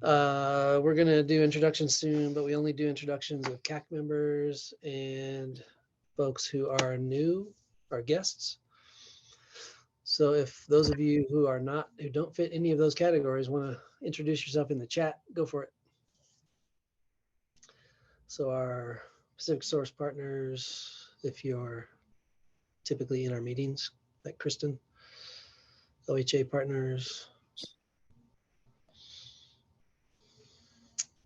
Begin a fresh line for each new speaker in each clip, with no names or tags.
We're going to do introductions soon, but we only do introductions of CAC members and folks who are new, our guests. So if those of you who don't fit any of those categories want to introduce yourself in the chat, go for it. So our Pacific Source partners, if you're typically in our meetings, like Kristen, OHA partners,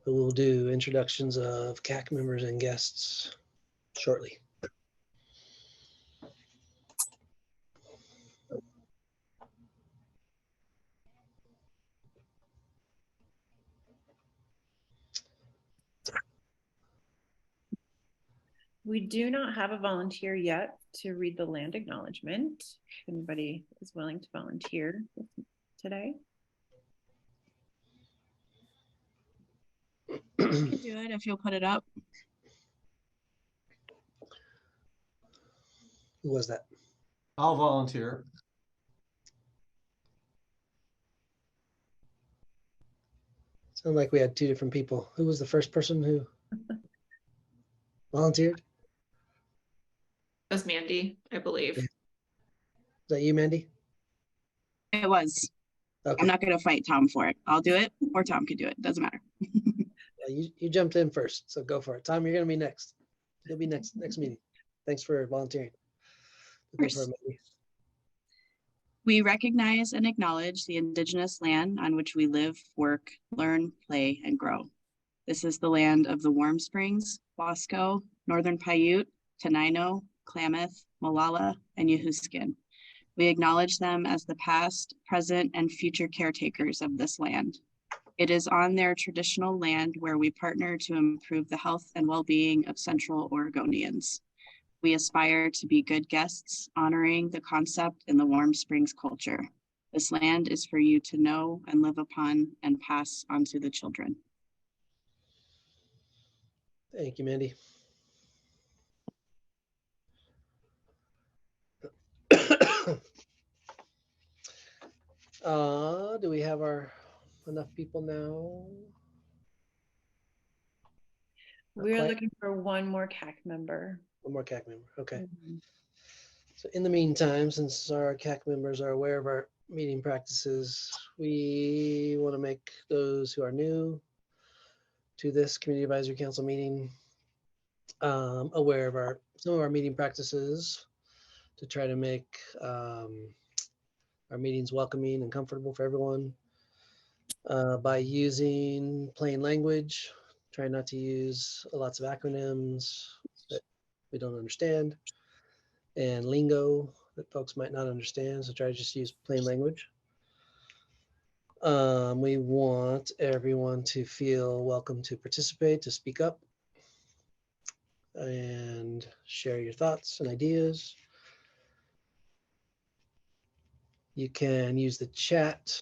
but we'll do introductions of CAC members and guests shortly.
We do not have a volunteer yet to read the land acknowledgement. If anybody is willing to volunteer today.
I can do it if you'll put it up.
Who was that?
I'll volunteer.
Sounded like we had two different people. Who was the first person who volunteered?
That was Mandy, I believe.
Yeah. Is that you, Mandy?
It was.
Okay.
I'm not going to fight Tom for it. I'll do it, or Tom can do it. Doesn't matter.
Yeah, you jumped in first, so go for it. Tom, you're going to be next. You'll be next meeting. Thanks for volunteering. Go for it, Mandy.
We recognize and acknowledge the Indigenous land on which we live, work, learn, play, and grow. This is the land of the Warm Springs, Wasco, Northern Paiute, Tenino, Klamath, Molalla, and Yahuskin. We acknowledge them as the past, present, and future caretakers of this land. It is on their traditional land where we partner to improve the health and well-being of Central Oregonians. We aspire to be good guests, honoring the concept in the Warm Springs culture. This land is for you to know and live upon and pass on to the children.
Thank you, Mandy. Do we have enough people now?
We're looking for one more CAC member.
One more CAC member. Okay. So in the meantime, since our CAC members are aware of our meeting practices, we want to make those who are new to this Community Advisory Council meeting aware of some of our meeting practices to try to make our meetings welcoming and comfortable for everyone by using plain language. Try not to use lots of acronyms that we don't understand and lingo that folks might not understand. So try to just use plain language. We want everyone to feel welcome to participate, to speak up and share your thoughts and ideas. You can use the chat.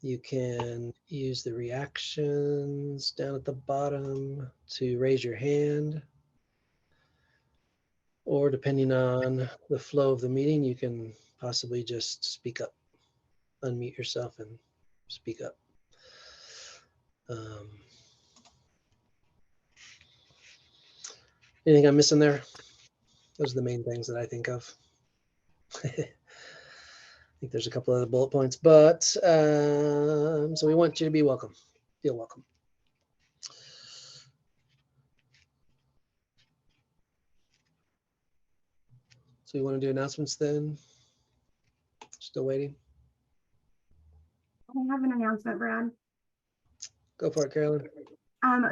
You can use the reactions down at the bottom to raise your hand. Or depending on the flow of the meeting, you can possibly just speak up, unmute yourself and speak up. Anything I'm missing there? Those are the main things that I think of. I think there's a couple other bullet points, but so we want you to be welcome, feel welcome. So you want to do announcements then? Still waiting?
I have an announcement, Brad.
Go for it, Carolyn.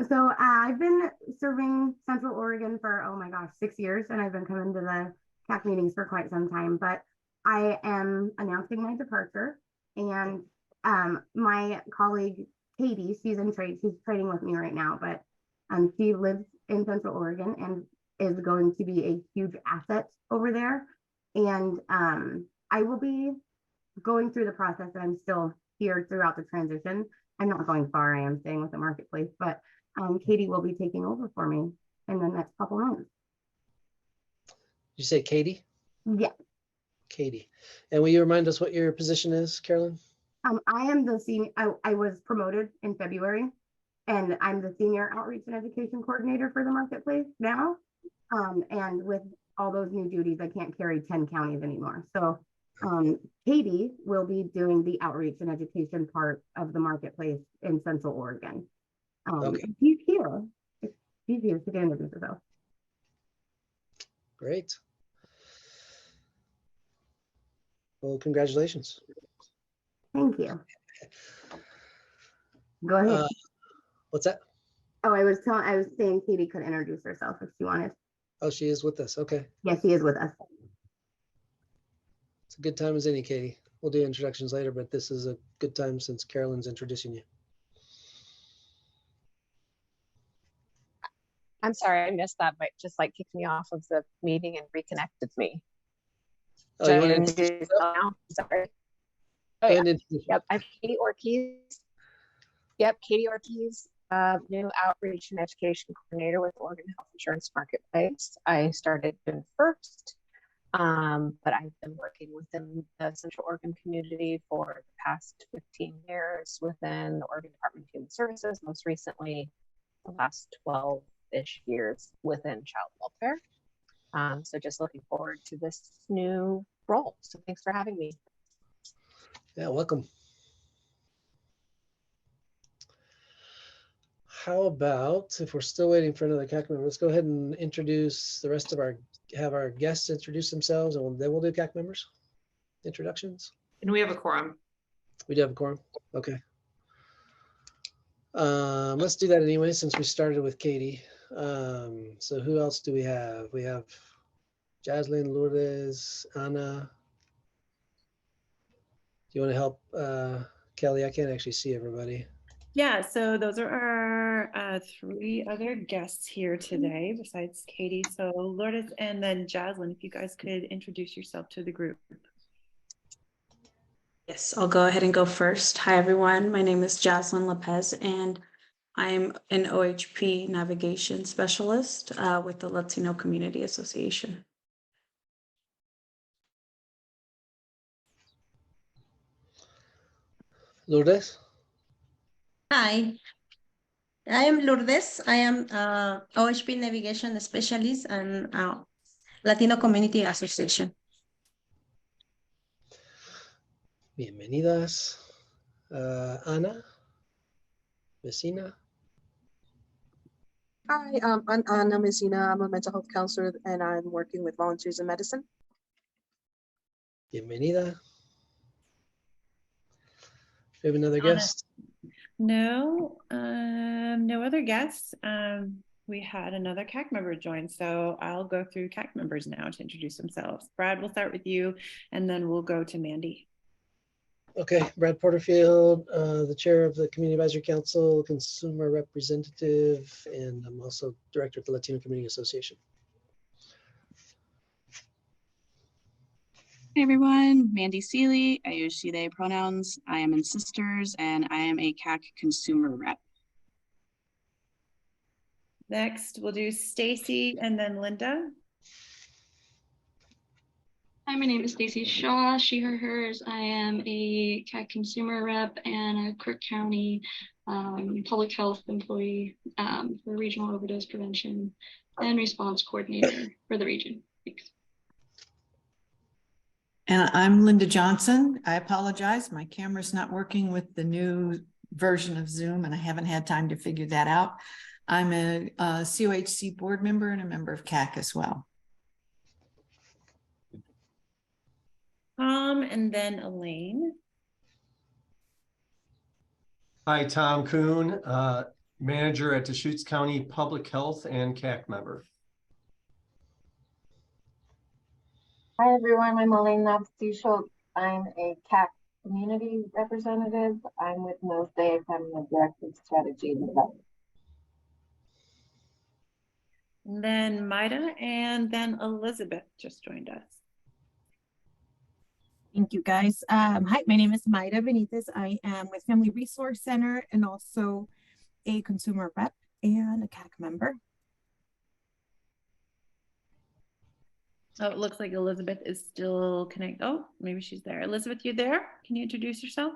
So I've been serving Central Oregon for, oh my gosh, 6 years, and I've been coming to the CAC meetings for quite some time, but I am announcing my departure, and my colleague, Katie, she's trading with me right now, but she lives in Central Oregon and is going to be a huge asset over there. And I will be going through the process, and I'm still here throughout the transition. I'm not going far, I am staying with the marketplace, but Katie will be taking over for me in the next couple months.
Did you say Katie?
Yeah.
Katie. And will you remind us what your position is, Carolyn?
I am the senior, I was promoted in February, and I'm the senior outreach and education coordinator for the marketplace now. And with all those new duties, I can't carry 10 counties anymore. So Katie will be doing the outreach and education part of the marketplace in Central Oregon.
Okay.
He's here. He's here to introduce himself.
Great. Well, congratulations.
Thank you. Go ahead.
What's that?
Oh, I was saying Katie could introduce herself if she wanted.
Oh, she is with us. Okay.
Yes, she is with us.
It's a good time as any, Katie. We'll do introductions later, but this is a good time since Carolyn's introducing you.
I'm sorry, I missed that, but just like kicked me off of the meeting and reconnected me.
Oh,
Should
you
I
want to
introduce
introduce
myself now? Sorry.
Go
Oh, yeah.
ahead and introduce
Yep, I'm Katie Ortiz. Yep, Katie Ortiz, new outreach and education coordinator with Oregon Health Insurance Marketplace. I started June 1st, but I've been working within the Central Oregon community for the past 15 years within the Oregon Department of Human Services, most recently the last 12-ish years within child welfare. So just looking forward to this new role. So thanks for having me.
Yeah, welcome. How about, if we're still waiting for another CAC member, let's go ahead and introduce the rest of have our guests introduce themselves, and then we'll do CAC members introductions.
And we have a quorum.
We do have a quorum. Okay. Let's do that anyway, since we started with Katie. So who else do we have? We have Jaslyn, Lourdes, Anna. Do you want to help Kelly? I can't actually see everybody.
Yeah, so those are our 3 other guests here today besides Katie. So Lourdes and then Jaslyn, if you guys could introduce yourself to the group.
Yes, I'll go ahead and go first. Hi, everyone. My name is Jaslyn Lopez, and I'm an OHP navigation specialist with the Latino Community Association.
Lourdes?
Hi, I am Lourdes. I am OHP Navigation Specialist and Latino Community Association.
Bienvenidas. Ana? Messina?
Hi, I'm Anna Messina. I'm a mental health counselor and I'm working with Volunteers in Medicine.
Bienvenida. We have another
Anna.
guest.
No, no other guests. We had another CAC member join, so I'll go through CAC members now to introduce themselves. Brad, we'll start with you, and then we'll go to Mandy.
Okay, Brad Porterfield, the chair of the Community Advisory Council, consumer representative, and I'm also director of the Latino Community Association.
Hey everyone, Mandy Seeley. I use she, they pronouns. I am in Sisters and I am a CAC consumer rep.
Next, we'll do Stacy and then Linda.
Hi, my name is Stacy Shaw, she, her, hers. I am a CAC consumer rep and a Crook County public health employee for regional overdose prevention and response coordinator for the region. Thanks.
And I'm Linda Johnson. I apologize. My camera's not working with the new version of Zoom and I haven't had time to figure that out. I'm a COHC board member and a member of CAC as well.
And then Elaine.
Hi, Tom Kuhn, manager at Deschutes County Public Health and CAC member.
Hi everyone, I'm Elaine Knobs-Schultz. I'm a CAC community representative. I'm with Mosaic. I'm the director of strategy and development.
And then Maida and then Elizabeth just joined us.
Thank you guys. Hi, my name is Maida Benitez. I am with Family Resource Center and also a consumer rep and a CAC member.
Oh, it looks like Elizabeth is still connected. Oh, maybe she's there. Elizabeth, you there? Can you introduce yourself?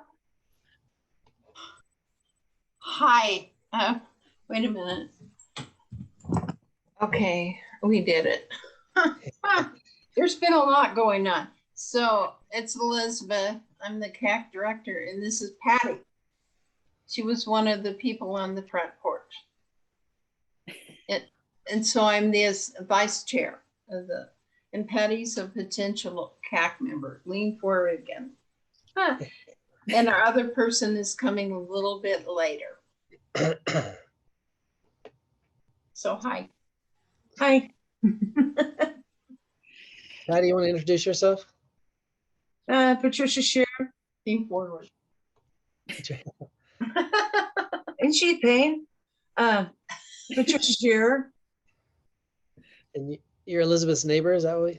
Hi. Wait a minute. Okay, we did it. There's been a lot going on. So it's Elizabeth. I'm the CAC director, and this is Patty. She was one of the people on the front porch. And so I'm the vice chair of the, and Patty's a potential CAC member. Lean forward again. And our other person is coming a little bit later. So hi.
Hi.
Patty, you want to introduce yourself?
Patricia Shear.
Lean forward.
And she Payne. Patricia Shear.
And you're Elizabeth's neighbor, is that what?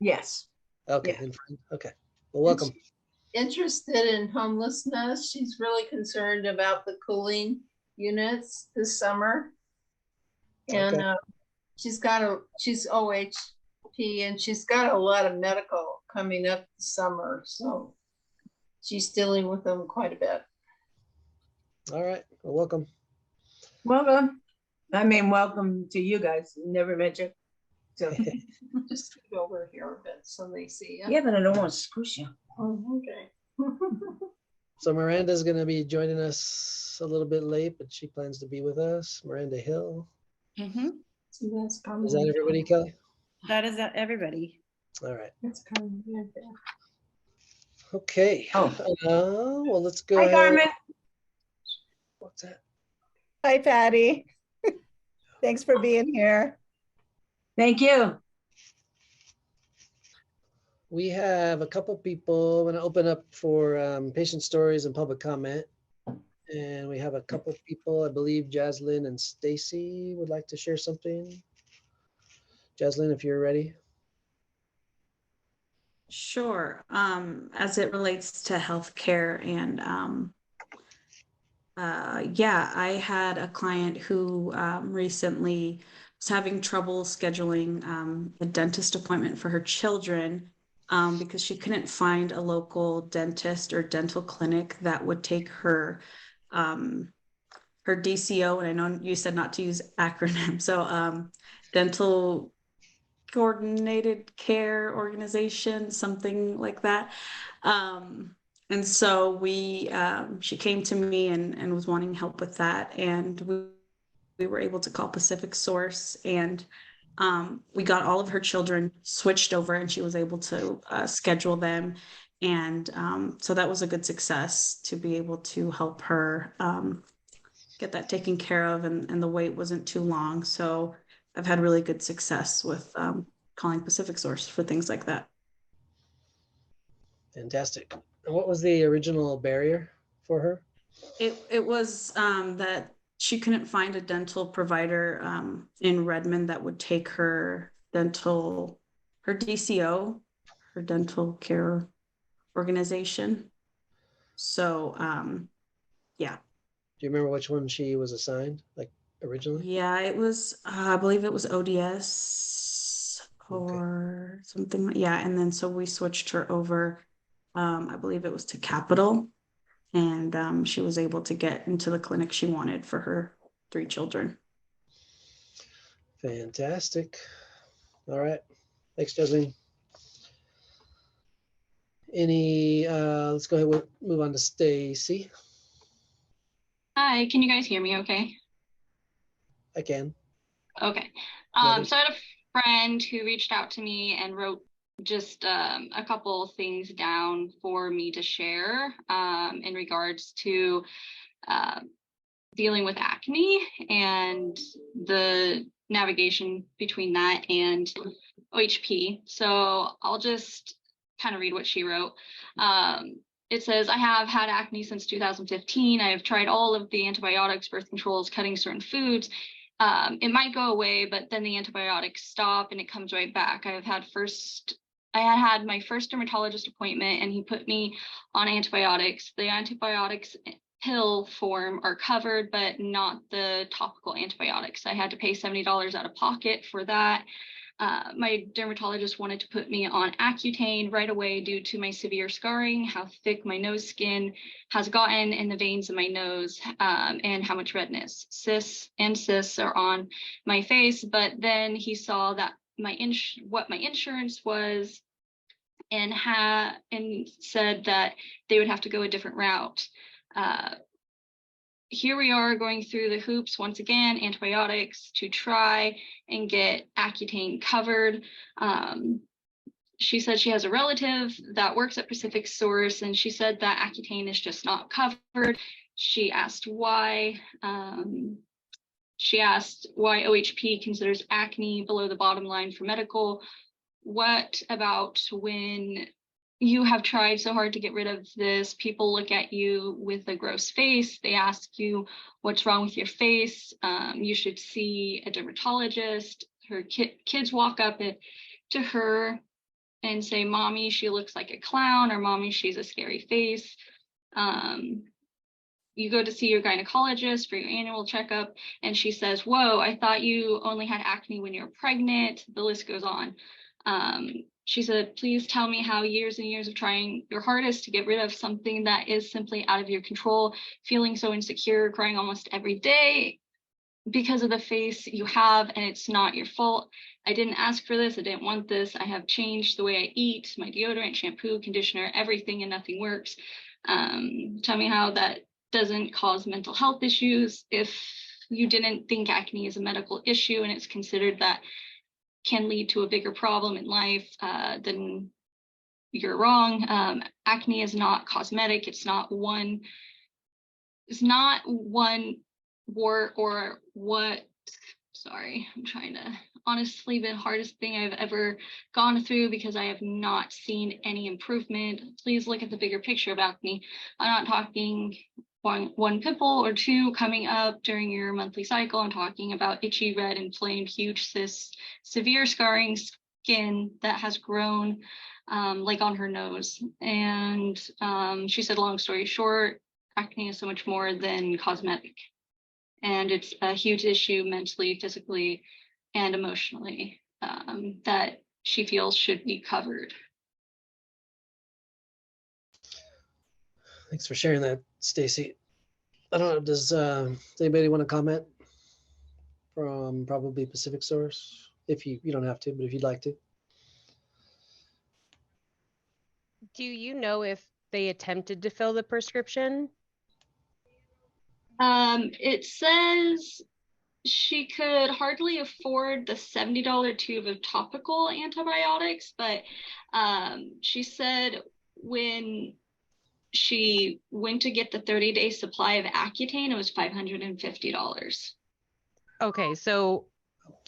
Yes.
Okay.
Yeah.
Okay. Well, welcome.
Interested in homelessness. She's really concerned about the cooling units this summer. And
Okay.
she's OHP and she's got a lot of medical coming up this summer. So she's dealing with them quite a bit.
All right. Well, welcome.
Welcome. I mean, welcome to you guys. Never met you. So
Just go over here a bit so they see you.
yeah, but I don't want to squish you.
Oh, okay.
So Miranda's going to be joining us a little bit late, but she plans to be with us. Miranda Hill.
Mm-hmm.
So that's
Is that everybody, Kelly?
That is everybody.
All right.
That's coming right there.
Okay.
Oh.
Well, let's go
Hi,
ahead.
Carmen.
What's that?
Hi, Patty. Thanks for being here.
Thank you.
We have a couple people. I'm going to open up for patient stories and public comment. And we have a couple people, I believe Jaslyn and Stacy would like to share something. Jaslyn, if you're ready.
Sure. As it relates to healthcare and yeah, I had a client who recently was having trouble scheduling a dentist appointment for her children because she couldn't find a local dentist or dental clinic that would take her her DCO, and I know you said not to use acronym, so dental coordinated care organization, something like that. And so she came to me and was wanting help with that. And we were able to call Pacific Source, and we got all of her children switched over, and she was able to schedule them. And so that was a good success to be able to help her get that taken care of, and the wait wasn't too long. So I've had really good success with calling Pacific Source for things like that.
Fantastic. And what was the original barrier for her?
It was that she couldn't find a dental provider in Redmond that would take her DCO, her dental care organization. So yeah.
Do you remember which one she was assigned, like originally?
Yeah, it was, I believe it was ODS or something. Yeah, and then so we switched her over. I believe it was to Capital, and she was able to get into the clinic she wanted for her 3 children.
Fantastic. All right. Thanks, Jasmine. Let's go ahead and move on to Stacy.
Hi, can you guys hear me okay?
I can.
Okay. So I had a friend who reached out to me and wrote just a couple things down for me to share in regards to dealing with acne and the navigation between that and OHP. So I'll just kind of read what she wrote. It says, I have had acne since 2015. I have tried all of the antibiotics, birth controls, cutting certain foods. It might go away, but then the antibiotics stop and it comes right back. I had my first dermatologist appointment and he put me on antibiotics. The antibiotics pill form are covered, but not the topical antibiotics. I had to pay $70 out of pocket for that. My dermatologist wanted to put me on Accutane right away due to my severe scarring, how thick my nose skin has gotten in the veins of my nose, and how much redness. Cysts are on my face, but then he saw that what my insurance was, and said that they would have to go a different route. Here we are going through the hoops once again, antibiotics to try and get Accutane covered. She said she has a relative that works at Pacific Source, and she said that Accutane is just not covered. She asked why. She asked why OHP considers acne below the bottom line for medical. What about when you have tried so hard to get rid of this? People look at you with a gross face. They ask you what's wrong with your face. You should see a dermatologist. Her kids walk up to her and say, "Mommy, she looks like a clown," or "Mommy, she's a scary face." You go to see your gynecologist for your annual checkup, and she says, "Whoa, I thought you only had acne when you were pregnant." The list goes on. She said, "Please tell me how years and years of trying your hardest to get rid of something that is simply out of your control, feeling so insecure, crying almost every day because of the face you have, and it's not your fault. I didn't ask for this. I didn't want this. I have changed the way I eat, my deodorant, shampoo, conditioner, everything, and nothing works. Tell me how that doesn't cause mental health issues. If you didn't think acne is a medical issue and it's considered that can lead to a bigger problem in life, then you're wrong. Acne is not cosmetic. It's not one wart or what. Sorry, I'm trying to. Honestly, the hardest thing I've ever gone through, because I have not seen any improvement. Please look at the bigger picture of acne. I'm not talking one pimple or two coming up during your monthly cycle. I'm talking about itchy, red, inflamed, huge cysts, severe scarring skin that has grown, like on her nose. And she said, long story short, acne is so much more than cosmetic. And it's a huge issue mentally, physically, and emotionally, that she feels should be covered.
Thanks for sharing that, Stacy. I don't know, does anybody want to comment from probably Pacific Source? If you don't have to, but if you'd like to.
Do you know if they attempted to fill the prescription?
It says she could hardly afford the $70 tube of topical antibiotics, but she said when she went to get the 30-day supply of Accutane, it was $550.
Okay, so,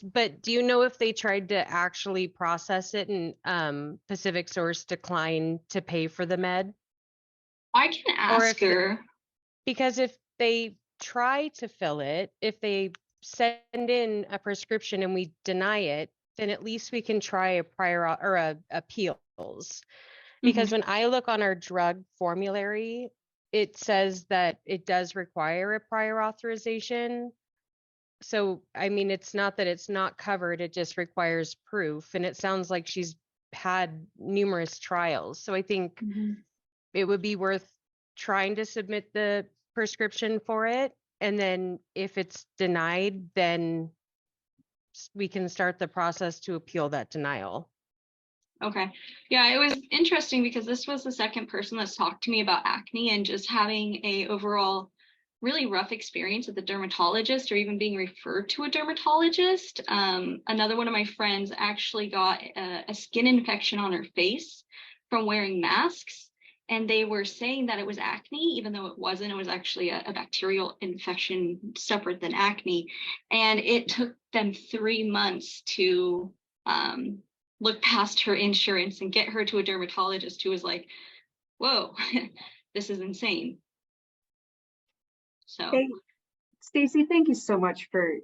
but do you know if they tried to actually process it and Pacific Source declined to pay for the med?
I can ask her.
Because if they try to fill it, if they send in a prescription and we deny it, then at least we can try a prior or appeals. Because when I look on our drug formulary, it says that it does require a prior authorization. So, I mean, it's not that it's not covered, it just requires proof. And it sounds like she's had numerous trials. So I think it would be worth trying to submit the prescription for it. And then if it's denied, then we can start the process to appeal that denial.
Okay. Yeah, it was interesting because this was the second person that's talked to me about acne and just having a overall really rough experience with a dermatologist or even being referred to a dermatologist. Another one of my friends actually got a skin infection on her face from wearing masks. And they were saying that it was acne, even though it wasn't. It was actually a bacterial infection separate than acne. And it took them 3 months to look past her insurance and get her to a dermatologist who was like, whoa, this is insane. So.
Hey, Stacy, thank you so much for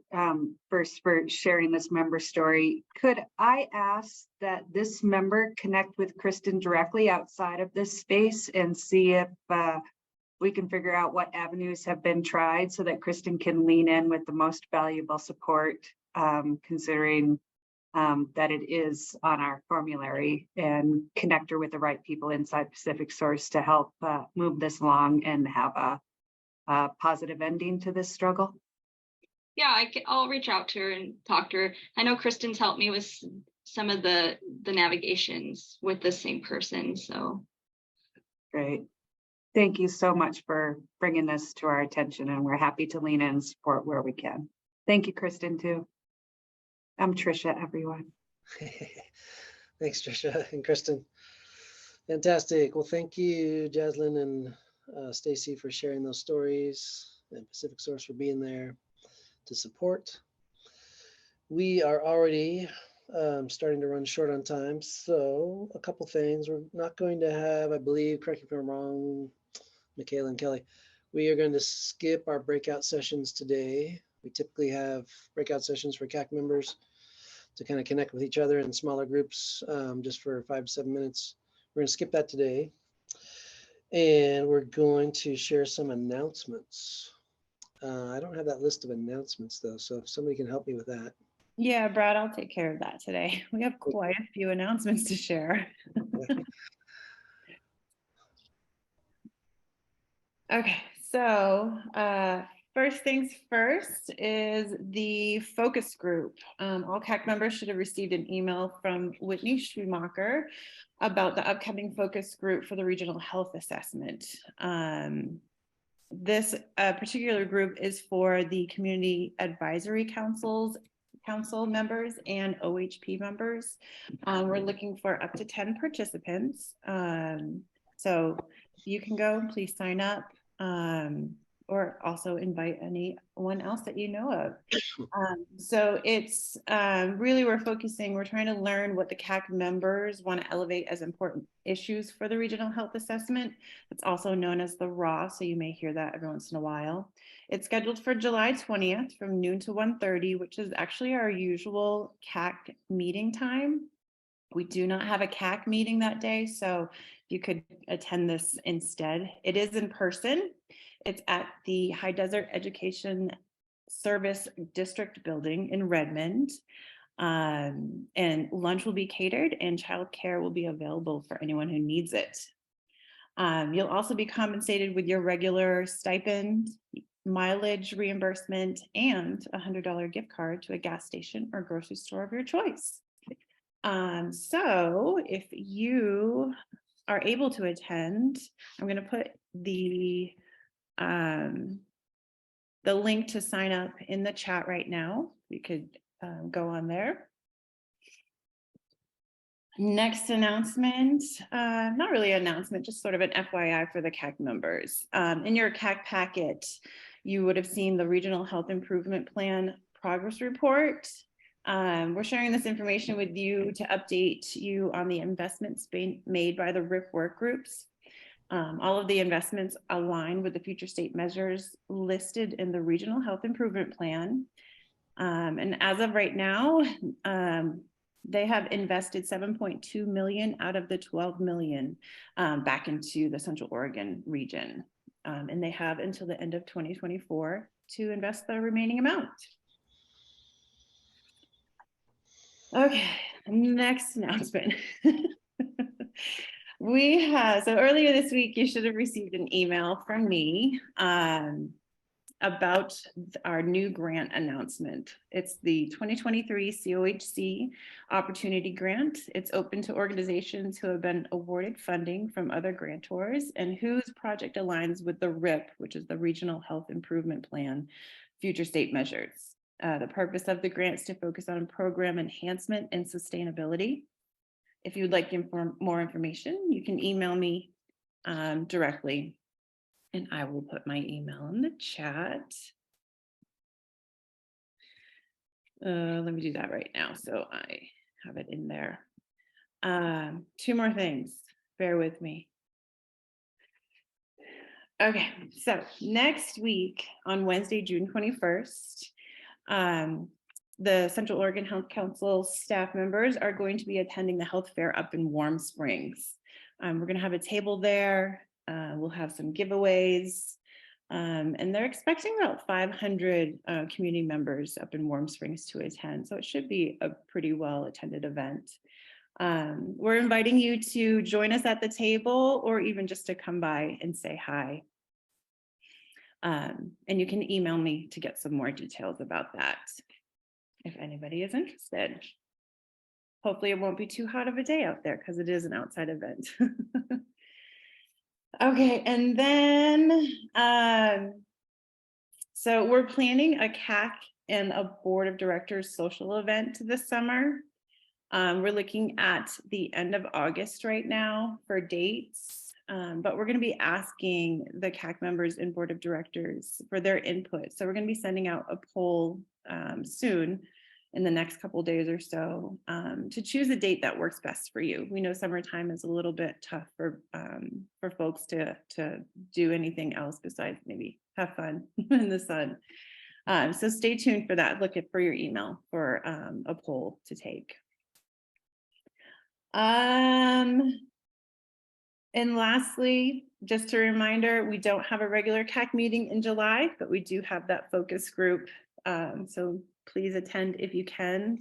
sharing this member story. Could I ask that this member connect with Kristen directly outside of this space and see if we can figure out what avenues have been tried so that Kristen can lean in with the most valuable support, considering that it is on our formulary and connect her with the right people inside Pacific Source to help move this along and have a positive ending to this struggle?
Yeah, I'll reach out to her and talk to her. I know Kristen's helped me with some of the navigations with the same person, so.
Great. Thank you so much for bringing this to our attention, and we're happy to lean in and support where we can. Thank you, Kristen, too. I'm Trisha, everyone.
Thanks, Trisha and Kristen. Fantastic. Well, thank you, Jaslyn and Stacy, for sharing those stories, and Pacific Source for being there to support. We are already starting to run short on time, so a couple things. We're not going to have, I believe, correct me if I'm wrong, Michaela and Kelly, we are going to skip our breakout sessions today. We typically have breakout sessions for CAC members to kind of connect with each other in smaller groups, just for 5 to 7 minutes. We're going to skip that today. And we're going to share some announcements. I don't have that list of announcements though, so if somebody can help me with that.
Yeah, Brad, I'll take care of that today. We have quite a few announcements to share. Okay, so first things first is the focus group. All CAC members should have received an email from Whitney Schumacher about the upcoming focus group for the regional health assessment. This particular group is for the community advisory council members and OHP members. We're looking for up to 10 participants. So you can go, please sign up, or also invite anyone else that you know of. So it's really, we're trying to learn what the CAC members want to elevate as important issues for the regional health assessment. It's also known as the RAW, so you may hear that every once in a while. It's scheduled for July 20th from noon to 1:30, which is actually our usual CAC meeting time. We do not have a CAC meeting that day, so you could attend this instead. It is in person. It's at the High Desert Education Service District building in Redmond. And lunch will be catered and childcare will be available for anyone who needs it. You'll also be compensated with your regular stipend, mileage reimbursement, and a $100 gift card to a gas station or grocery store of your choice. So if you are able to attend, I'm going to put the link to sign up in the chat right now. You could go on there. Next announcement, not really an announcement, just sort of an FYI for the CAC members. In your CAC packet, you would have seen the Regional Health Improvement Plan progress report. We're sharing this information with you to update you on the investments being made by the RIP work groups. All of the investments align with the future state measures listed in the Regional Health Improvement Plan. And as of right now, they have invested $7.2 million out of the $12 million back into the Central Oregon region. And they have until the end of 2024 to invest the remaining amount. Okay, next announcement. So earlier this week, you should have received an email from me about our new grant announcement. It's the 2023 COHC Opportunity Grant. It's open to organizations who have been awarded funding from other grantors and whose project aligns with the RIP, which is the Regional Health Improvement Plan, future state measures. The purpose of the grant is to focus on program enhancement and sustainability. If you would like more information, you can email me directly, and I will put my email in the chat. Let me do that right now so I have it in there. 2 more things, bear with me. Okay, so next week on Wednesday, June 21st, the Central Oregon Health Council staff members are going to be attending the health fair up in Warm Springs. We're going to have a table there. We'll have some giveaways. And they're expecting about 500 community members up in Warm Springs to attend. So it should be a pretty well attended event. We're inviting you to join us at the table or even just to come by and say hi. And you can email me to get some more details about that if anybody is interested. Hopefully it won't be too hot of a day out there because it is an outside event. Okay, and then, so we're planning a CAC and a board of directors social event this summer. We're looking at the end of August right now for dates, but we're going to be asking the CAC members and board of directors for their input. So we're going to be sending out a poll soon in the next couple days or so to choose a date that works best for you. We know summertime is a little bit tough for folks to do anything else besides maybe have fun in the sun. So stay tuned for that. Look for your email for a poll to take. And lastly, just a reminder, we don't have a regular CAC meeting in July, but we do have that focus group. So please attend if you can.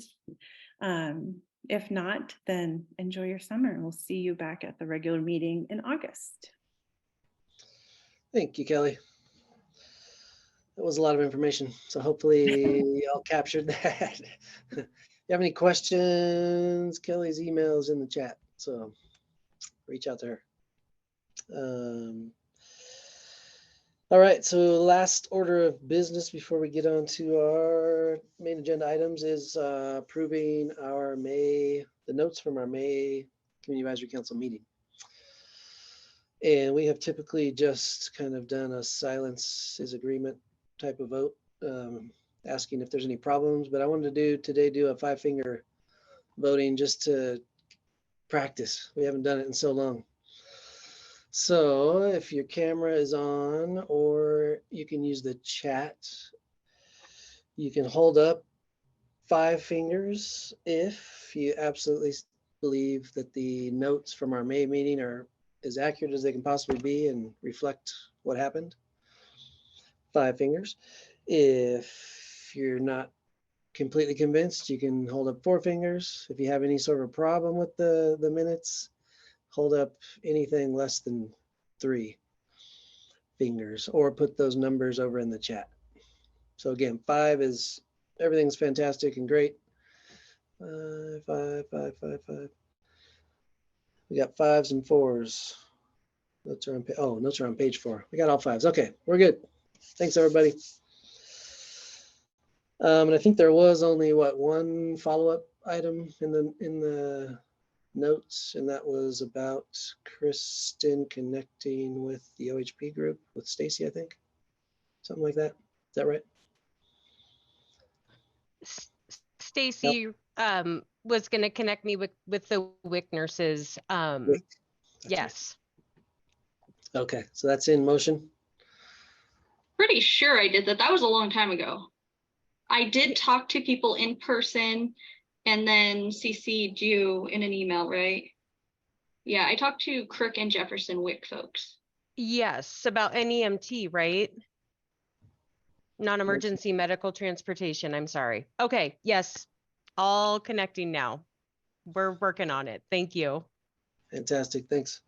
If not, then enjoy your summer and we'll see you back at the regular meeting in August.
Thank you, Kelly. That was a lot of information. So hopefully y'all captured that. If you have any questions, Kelly's email is in the chat. So reach out to her. All right, so last order of business before we get on to our main agenda items is approving the notes from our May Community Advisory Council meeting. And we have typically just kind of done a silence is agreement type of vote, asking if there's any problems, but I wanted to do a 5-finger voting just to practice. We haven't done it in so long. So if your camera is on, or you can use the chat, you can hold up 5 fingers if you absolutely believe that the notes from our May meeting are as accurate as they can possibly be and reflect what happened. 5 fingers. If you're not completely convinced, you can hold up 4 fingers. If you have any sort of problem with the minutes, hold up anything less than 3 fingers, or put those numbers over in the chat. So again, 5 is everything's fantastic and great. 5, 5, 5, 5. We got 5s and 4s. Notes are on notes are on page 4. We got all 5s. Okay, we're good. Thanks, everybody. And I think there was only one follow-up item in the notes, and that was about Kristen connecting with the OHP group with Stacy, I think. Something like that. Is that right?
Stacy was going to connect me with the WIC nurses. Yes.
Right. Okay, so that's in motion.
Pretty sure I did that. That was a long time ago. I did talk to people in person and then CC'd you in an email, right? Yeah, I talked to Crook and Jefferson WIC folks.
Yes, about NEMT, right? Non-emergency medical transportation, I'm sorry. Okay, yes, all connecting now. We're working on it. Thank you.
Fantastic, thanks.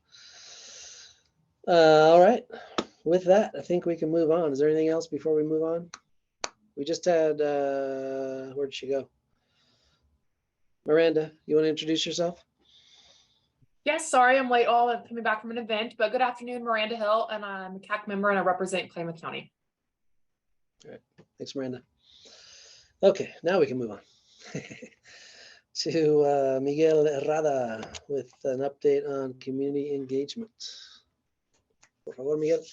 All right, with that, I think we can move on. Is there anything else before we move on? We just had, where'd she go? Miranda, you want to introduce yourself?
Yes, sorry I'm late. I'm coming back from an event, but good afternoon, Miranda Hill, and I'm a CAC member and I represent Klamath County.
All right, thanks, Miranda. Okay, now we can move on to Miguel Herrada with an update on community engagement. Por favor, Miguel.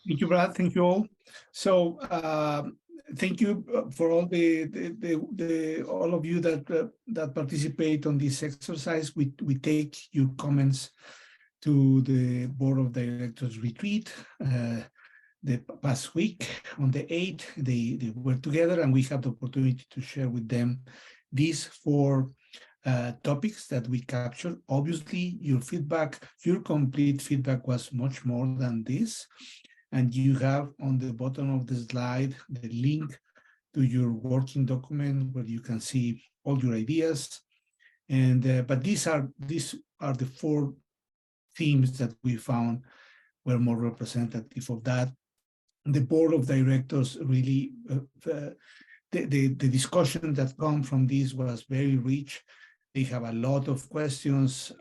Thank you, Brad. Thank you all. So thank you for all all of you that participate on this exercise. We take your comments to the Board of Directors retreat the past week on the 8th. They were together and we had the opportunity to share with them these 4 topics that we captured. Obviously, your complete feedback was much more than this. And you have on the bottom of the slide the link to your working document where you can see all your ideas. And but these are the 4 themes that we found were more representative of that. The board of directors really, the discussion that come from this was very rich. They have a lot of questions.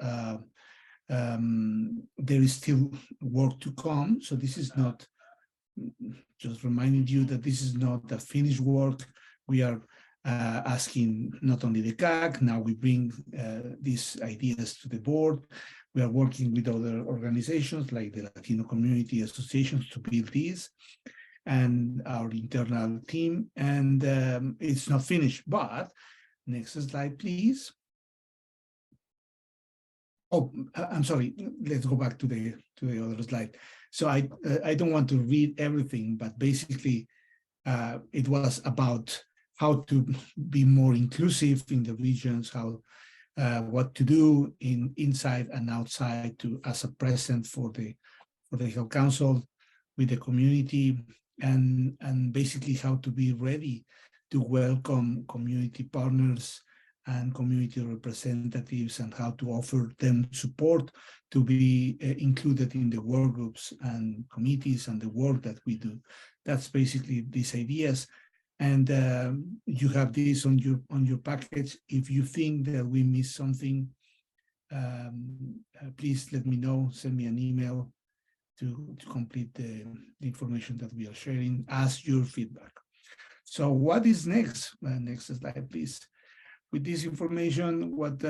There is still work to come. So this is not, just reminding you that this is not the finished work. We are asking not only the CAC, now we bring these ideas to the board. We are working with other organizations like the Latino Community Associations to build this and our internal team. And it's not finished, but next slide, please. Oh, I'm sorry. Let's go back to the other slide. So I don't want to read everything, but basically it was about how to be more inclusive in the regions, how what to do inside and outside as a present for the Health Council with the community, and basically how to be ready to welcome community partners and community representatives, and how to offer them support to be included in the work groups and committees and the work that we do. That's basically these ideas. And you have this on your package. If you think that we missed something, please let me know. Send me an email to complete the information that we are sharing as your feedback. So what is next? Next slide, please. With this information, what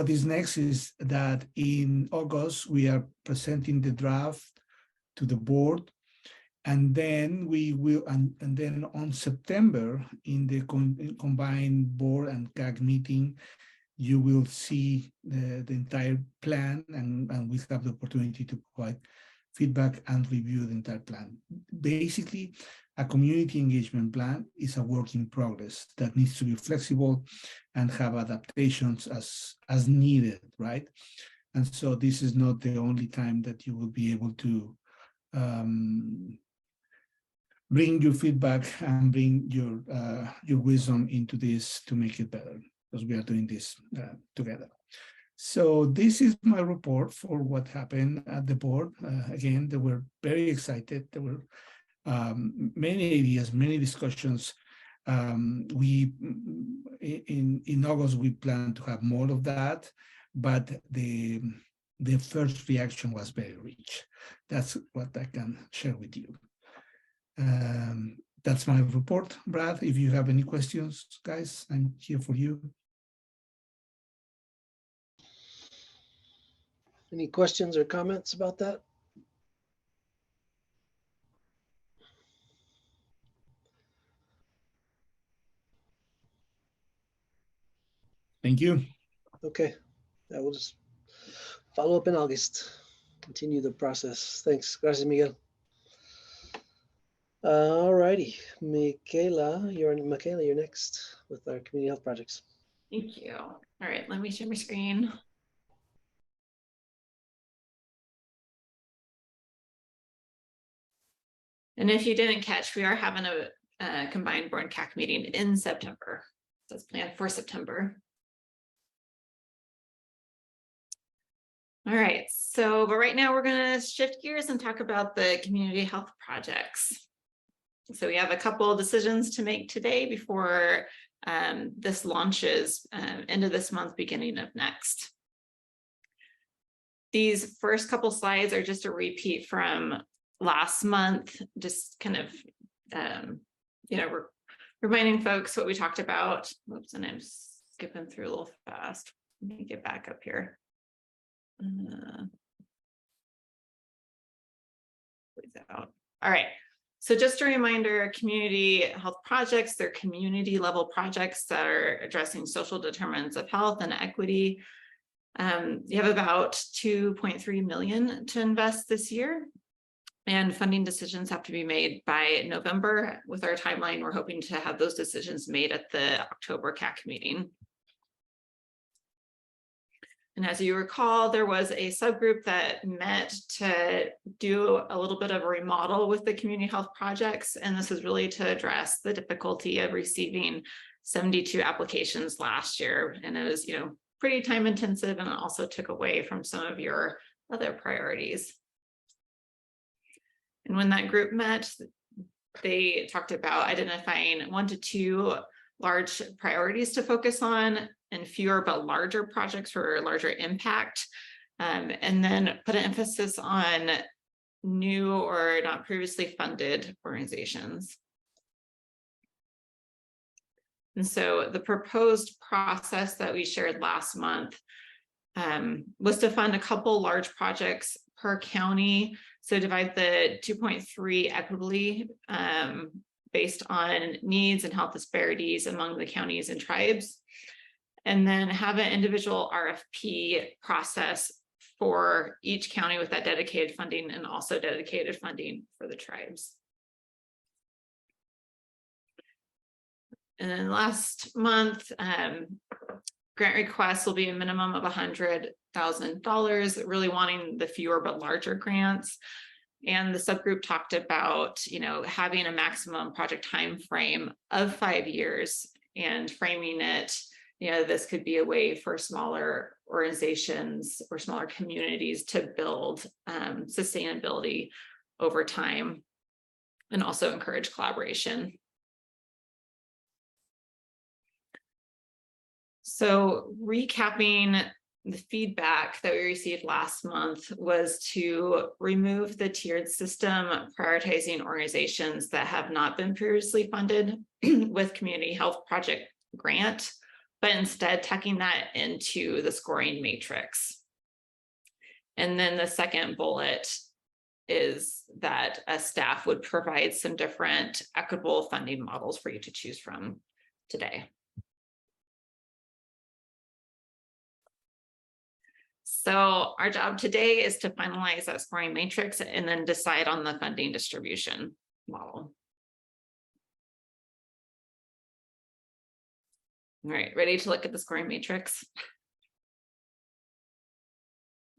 is next is that in August, we are presenting the draft to the board. And then we will, and then on September, in the combined board and CAC meeting, you will see the entire plan, and we have the opportunity to provide feedback and review the entire plan. Basically, a community engagement plan is a work in progress that needs to be flexible and have adaptations as needed, right? And so this is not the only time that you will be able to bring your feedback and bring your wisdom into this to make it better, because we are doing this together. So this is my report for what happened at the board. Again, they were very excited. There were many ideas, many discussions. In August, we plan to have more of that, but the first reaction was very rich. That's what I can share with you. That's my report. Brad, if you have any questions, guys, I'm here for you.
Any questions or comments about that?
Thank you.
Okay, I will just follow up in August. Continue the process. Thanks. Gracias, Miguel. All righty, Michaela, you're next with our community health projects.
Thank you. All right, let me share my screen. And if you didn't catch, we are having a combined board CAC meeting in September. So it's planned for September. All right, but right now we're going to shift gears and talk about the community health projects. So we have a couple of decisions to make today before this launches end of this month, beginning of next. These first couple slides are just a repeat from last month, just kind of, reminding folks what we talked about. Oops, and I'm skipping through a little fast. Let me get back up here. Out. All right. So just a reminder, community health projects, they're community level projects that are addressing social determinants of health and equity. You have about 2.3 million to invest this year, and funding decisions have to be made by November. With our timeline, we're hoping to have those decisions made at the October CAC meeting. And as you recall, there was a subgroup that met to do a little bit of a remodel with the community health projects. And this is really to address the difficulty of receiving 72 applications last year. And it was, pretty time intensive, and also took away from some of your other priorities. And when that group met, they talked about identifying 1 to 2 large priorities to focus on, and fewer but larger projects for larger impact, and then put an emphasis on new or not previously funded organizations. And so the proposed process that we shared last month was to fund a couple large projects per county. So divide the 2.3 equitably based on needs and health disparities among the counties and tribes. And then have an individual RFP process for each county with that dedicated funding, and also dedicated funding for the tribes. And then last month, grant requests will be a minimum of $100,000, really wanting the fewer but larger grants. And the subgroup talked about, having a maximum project time frame of 5 years, and framing it, this could be a way for smaller organizations or smaller communities to build sustainability over time, and also encourage collaboration. So recapping the feedback that we received last month was to remove the tiered system, prioritizing organizations that have not been previously funded with community health project grant, but instead tucking that into the scoring matrix. And then the second bullet is that a staff would provide some different equitable funding models for you to choose from today. So our job today is to finalize that scoring matrix and then decide on the funding distribution model. All right, ready to look at the scoring matrix?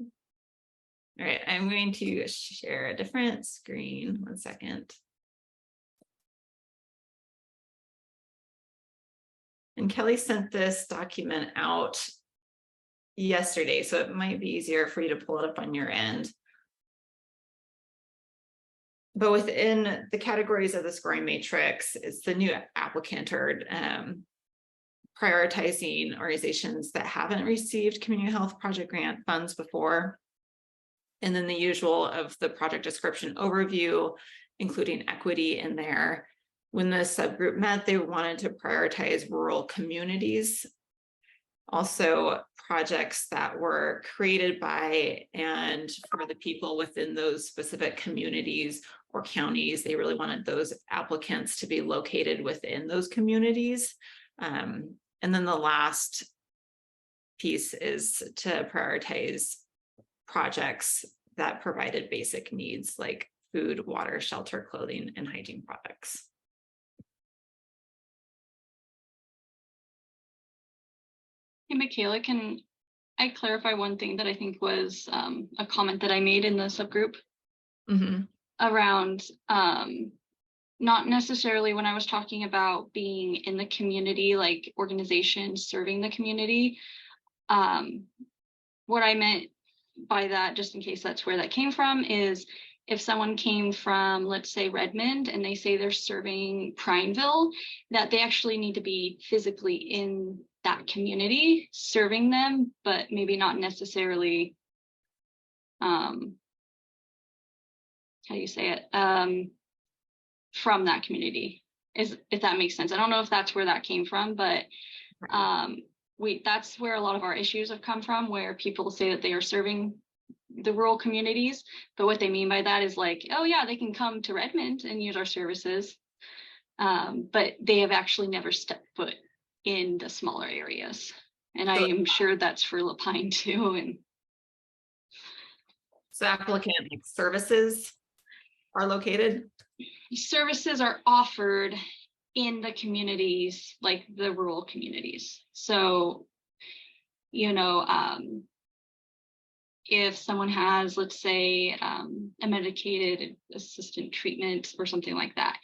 All right, I'm going to share a different screen. 1 second. And Kelly sent this document out yesterday, so it might be easier for you to pull it up on your end. But within the categories of the scoring matrix, it's the new applicant or prioritizing organizations that haven't received community health project grant funds before. And then the usual of the project description overview, including equity in there. When the subgroup met, they wanted to prioritize rural communities. Also, projects that were created by and for the people within those specific communities or counties. They really wanted those applicants to be located within those communities. And then the last piece is to prioritize projects that provided basic needs like food, water, shelter, clothing, and hygiene products.
Hey, Michaela, can I clarify one thing that I think was a comment that I made in the subgroup around not necessarily when I was talking about being in the community, like organizations serving the community. What I meant by that, just in case that's where that came from, is if someone came from, let's say, Redmond, and they say they're serving Prineville, that they actually need to be physically in that community serving them, but maybe not necessarily, how do you say it, from that community, if that makes sense. I don't know if that's where that came from, but that's where a lot of our issues have come from, where people say that they are serving the rural communities, but what they mean by that is like, oh yeah, they can come to Redmond and use our services, but they have actually never stepped foot in the smaller areas. And I am sure that's for La Pine too. And
so applicant like services are located?
Services are offered in the communities, like the rural communities. So, if someone has, let's say, a medicated assistant treatment or something like that.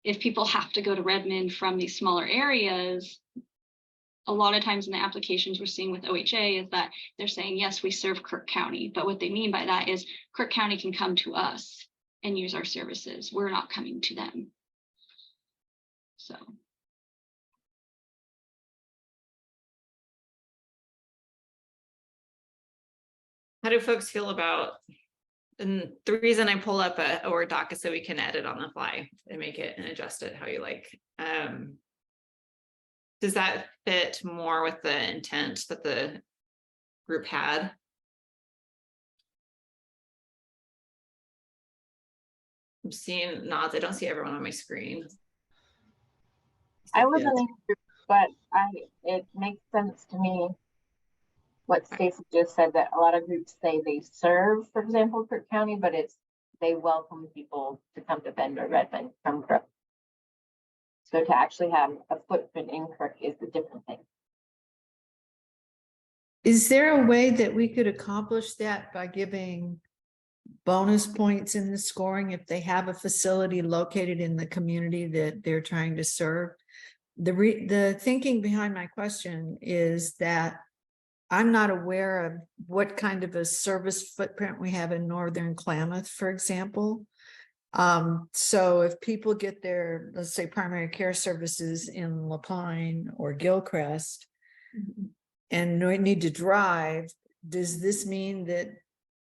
If people have to go to Redmond from these smaller areas, a lot of times in the applications we're seeing with OHA is that they're saying, yes, we serve Kirk County. But what they mean by that is Kirk County can come to us and use our services. We're not coming to them. So.
How do folks feel about, and the reason I pull up a Word doc is so we can edit on the fly and make it and adjust it how you like. Does that fit more with the intent that the group had? I'm seeing nods. I don't see everyone on my screen.
I wasn't in the group, but it makes sense to me what Stacy just said, that a lot of groups say they serve, for example, Kirk County, but they welcome people to come to Bend or Redmond from Kirk. So to actually have a footprint in Kirk is a different thing.
Is there a way that we could accomplish that by giving bonus points in the scoring if they have a facility located in the community that they're trying to serve? The thinking behind my question is that I'm not aware of what kind of a service footprint we have in Northern Klamath, for example. So if people get their, let's say, primary care services in Lapine or Gilcrest and need to drive, does this mean that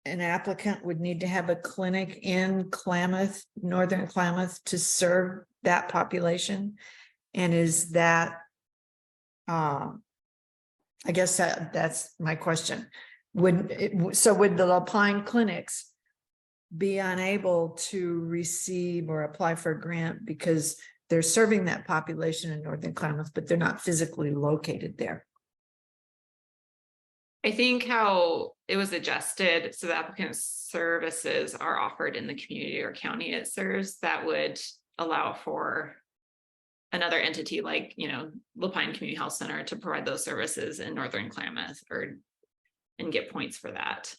an applicant would need to have a clinic in Klamath, Northern Klamath, to serve that population? And is that, I guess that's my question. Would the Lapine clinics be unable to receive or apply for a grant because they're serving that population in Northern Klamath, but they're not physically located there?
I think how it was adjusted, so the applicant's services are offered in the community or county it serves, that would allow for another entity like, Lapine Community Health Center to provide those services in Northern Klamath and get points for that.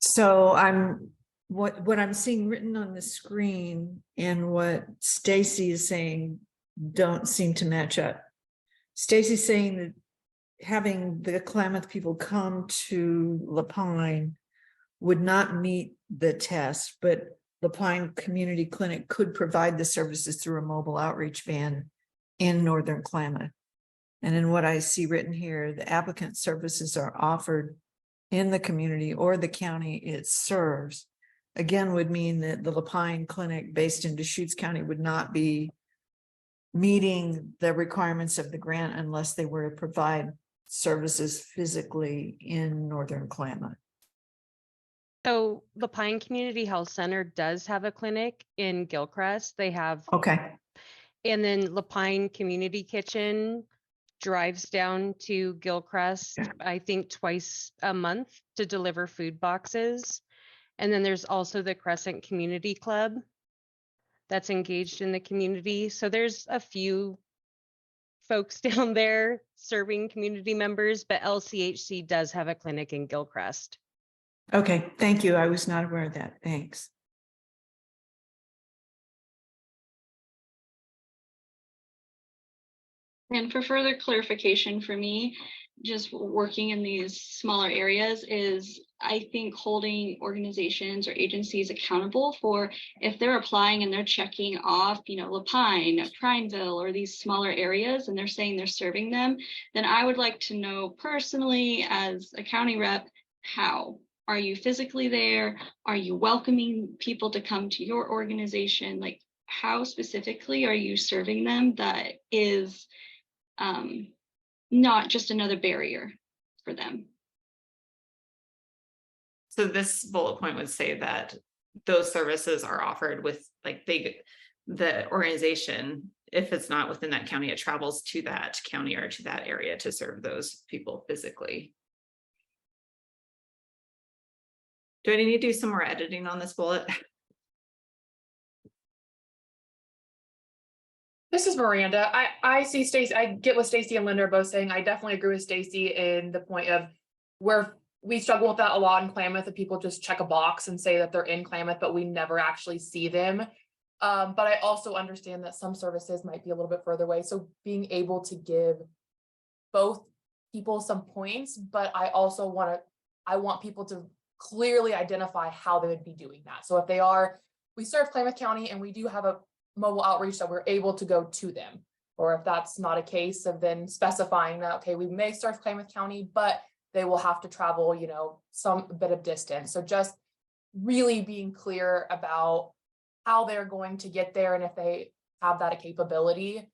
So what I'm seeing written on the screen and what Stacy is saying don't seem to match up. Stacy's saying that having the Klamath people come to Lapine would not meet the test, but Lapine Community Clinic could provide the services through a mobile outreach van in Northern Klamath. And in what I see written here, the applicant services are offered in the community or the county it serves, again, would mean that the Lapine Clinic based in Deschutes County would not be meeting the requirements of the grant unless they were to provide services physically in Northern Klamath.
So Lapine Community Health Center does have a clinic in Gilcrest. They have.
Okay.
And then Lapine Community Kitchen drives down to Gilcrest, I think twice a month to deliver food boxes. And then there's also the Crescent Community Club that's engaged in the community. So there's a few folks down there serving community members, but LCHC does have a clinic in Gilcrest.
Okay, thank you. I was not aware of that. Thanks.
And for further clarification for me, just working in these smaller areas is, I think, holding organizations or agencies accountable for if they're applying and they're checking off, Lapine, Prineville, or these smaller areas, and they're saying they're serving them, then I would like to know personally as a county rep, how? Are you physically there? Are you welcoming people to come to your organization? Like, how specifically are you serving them that is not just another barrier for them?
So this bullet point would say that those services are offered with the organization, if it's not within that county, it travels to that county or to that area to serve those people physically. Do I need to do some more editing on this bullet?
This is Miranda. I see Stacy. I get what Stacy and Linda are both saying. I definitely agree with Stacy in the point of where we struggle with that a lot in Klamath, that people just check a box and say that they're in Klamath, but we never actually see them. But I also understand that some services might be a little bit further away. So being able to give both people some points, but I also want people to clearly identify how they would be doing that. So if we serve Klamath County and we do have a mobile outreach that we're able to go to them, or if that's not a case of then specifying that, okay, we may serve Klamath County, but they will have to travel, some bit of distance. So just really being clear about how they're going to get there and if they have that capability,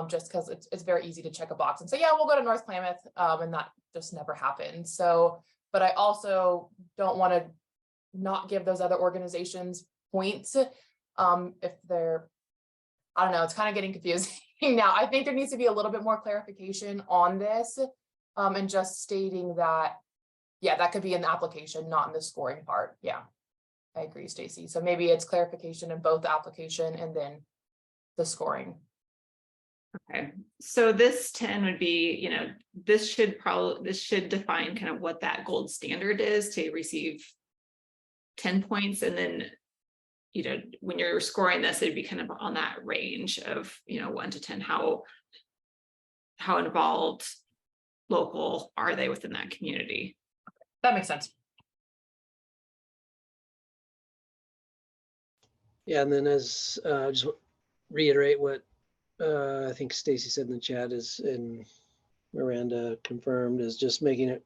just because it's very easy to check a box and say, yeah, we'll go to North Klamath, and that just never happened. So, but I also don't want to not give those other organizations points if they're, I don't know, it's kind of getting confusing now. I think there needs to be a little bit more clarification on this, and just stating that, yeah, that could be in the application, not in the scoring part. Yeah, I agree, Stacy. So maybe it's clarification in both the application and then the scoring.
Okay, so this 10 would be, this should define kind of what that gold standard is to receive 10 points. And then, when you're scoring this, it'd be kind of on that range of, 1 to 10, how involved local are they within that community?
That makes sense.
Yeah, and then as just reiterate what I think Stacy said in the chat and Miranda confirmed, is just making it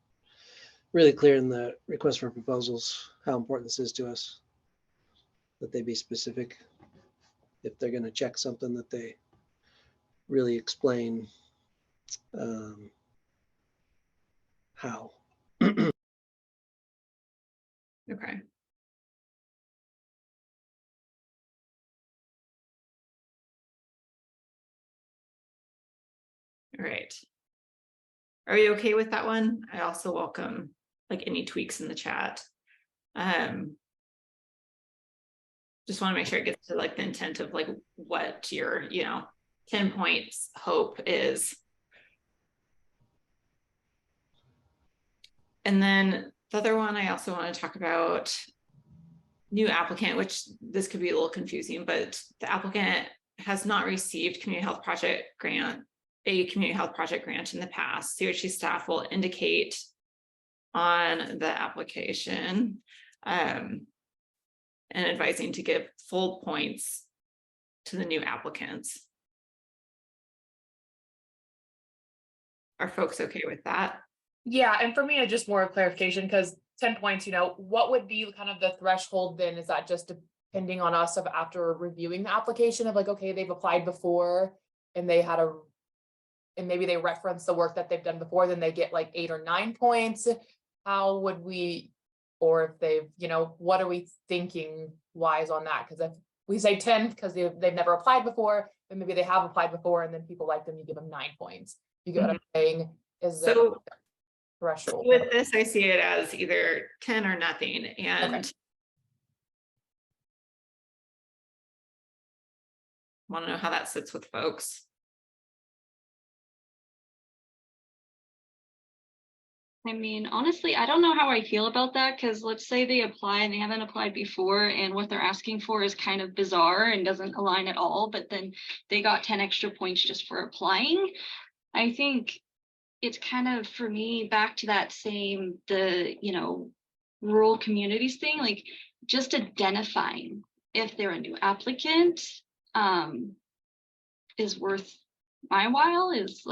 really clear in the request for proposals how important this is to us, that they be specific. If they're going to check something, that they really explain how.
Okay. All right. Are you okay with that one? I also welcome any tweaks in the chat. Just want to make sure it gets to the intent of what your 10 points hope is. And then the other one I also want to talk about, new applicant, which this could be a little confusing, but the applicant has not received a community health project grant in the past. COHC staff will indicate on the application and advising to give full points to the new applicants. Are folks okay with that?
Yeah, and for me, it's just more of clarification, because 10 points, what would be kind of the threshold then? Is that just depending on us of after reviewing the application of okay, they've applied before and they had and maybe they reference the work that they've done before, then they get 8 or 9 points. How would we, or if they've, what are we thinking wise on that? Because if we say 10 because they've never applied before, then maybe they have applied before and then people like them, you give them 9 points. You get what I'm saying? Is
so
threshold.
With this, I see it as either 10 or nothing. And want to know how that sits with folks.
I mean, honestly, I don't know how I feel about that, because let's say they apply and they haven't applied before and what they're asking for is kind of bizarre and doesn't align at all, but then they got 10 extra points just for applying. I think it's kind of, for me, back to that same, rural communities thing, just identifying if they're a new applicant is worth my while, is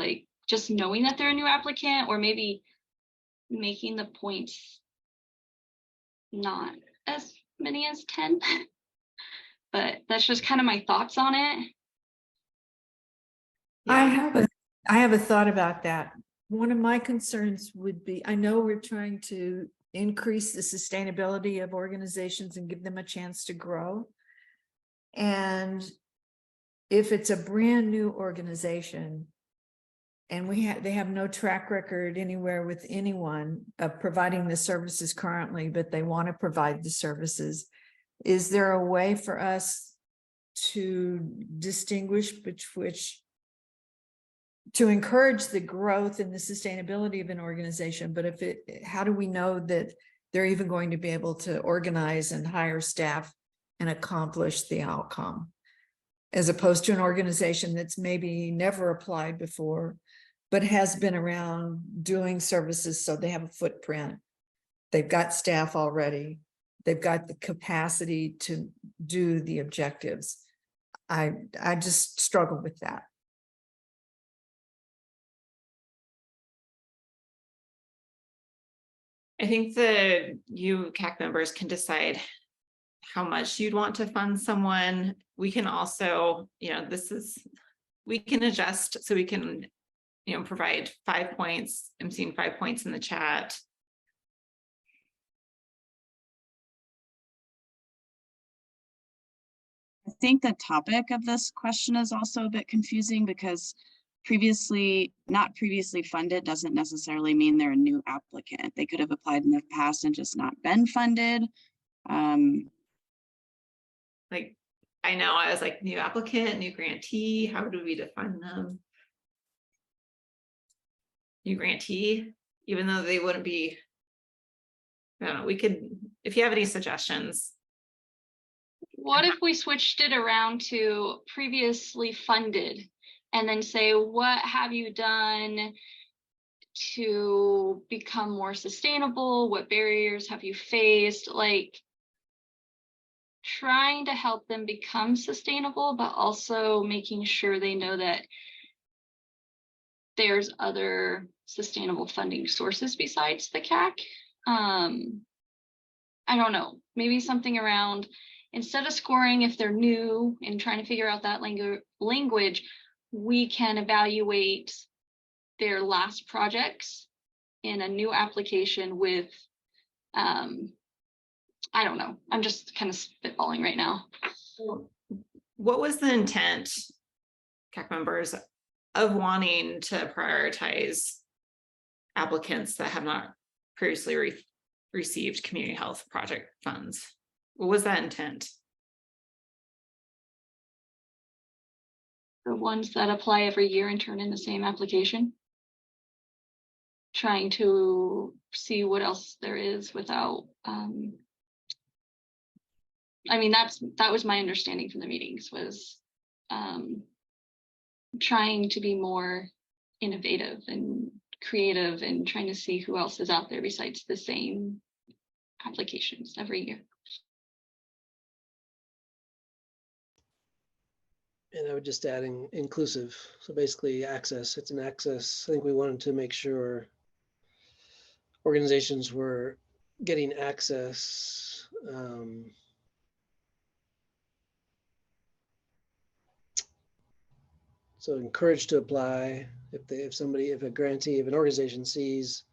just knowing that they're a new applicant, or maybe making the points not as many as 10. But that's just kind of my thoughts on it.
Yeah. I have a thought about that. One of my concerns would be, I know we're trying to increase the sustainability of organizations and give them a chance to grow. And if it's a brand new organization and they have no track record anywhere with anyone of providing the services currently, but they want to provide the services, is there a way for us to distinguish between, to encourage the growth and the sustainability of an organization, but how do we know that they're even going to be able to organize and hire staff and accomplish the outcome, as opposed to an organization that's maybe never applied before, but has been around doing services, so they have a footprint. They've got staff already. They've got the capacity to do the objectives. I just struggle with that.
I think that you CAC members can decide how much you'd want to fund someone. We can also, we can adjust, so we can, provide 5 points. I'm seeing 5 points in the chat.
I think the topic of this question is also a bit confusing, because not previously funded doesn't necessarily mean they're a new applicant. They could have applied in the past and just not been funded.
Like, I know, I was like, new applicant, new grantee, how do we define them? New grantee, even though they wouldn't be, I don't know, we could, if you have any suggestions.
What if we switched it around to previously funded, and then say, what have you done to become more sustainable? What barriers have you faced? Like, trying to help them become sustainable, but also making sure they know that there's other sustainable funding sources besides the CAC. I don't know, maybe something around, instead of scoring if they're new and trying to figure out that language, we can evaluate their last projects in a new application with, I don't know, I'm just kind of spitballing right now.
What was the intent, CAC members, of wanting to prioritize applicants that have not previously received community health project funds? What was that intent?
The ones that apply every year and turn in the same application. Trying to see what else there is without, I mean, that was my understanding from the meetings, was trying to be more innovative and creative and trying to see who else is out there besides the same applications every year.
And I would just add inclusive. So basically access, it's an access. I think we wanted to make sure organizations were getting access. So encouraged to apply if a grantee, if an organization sees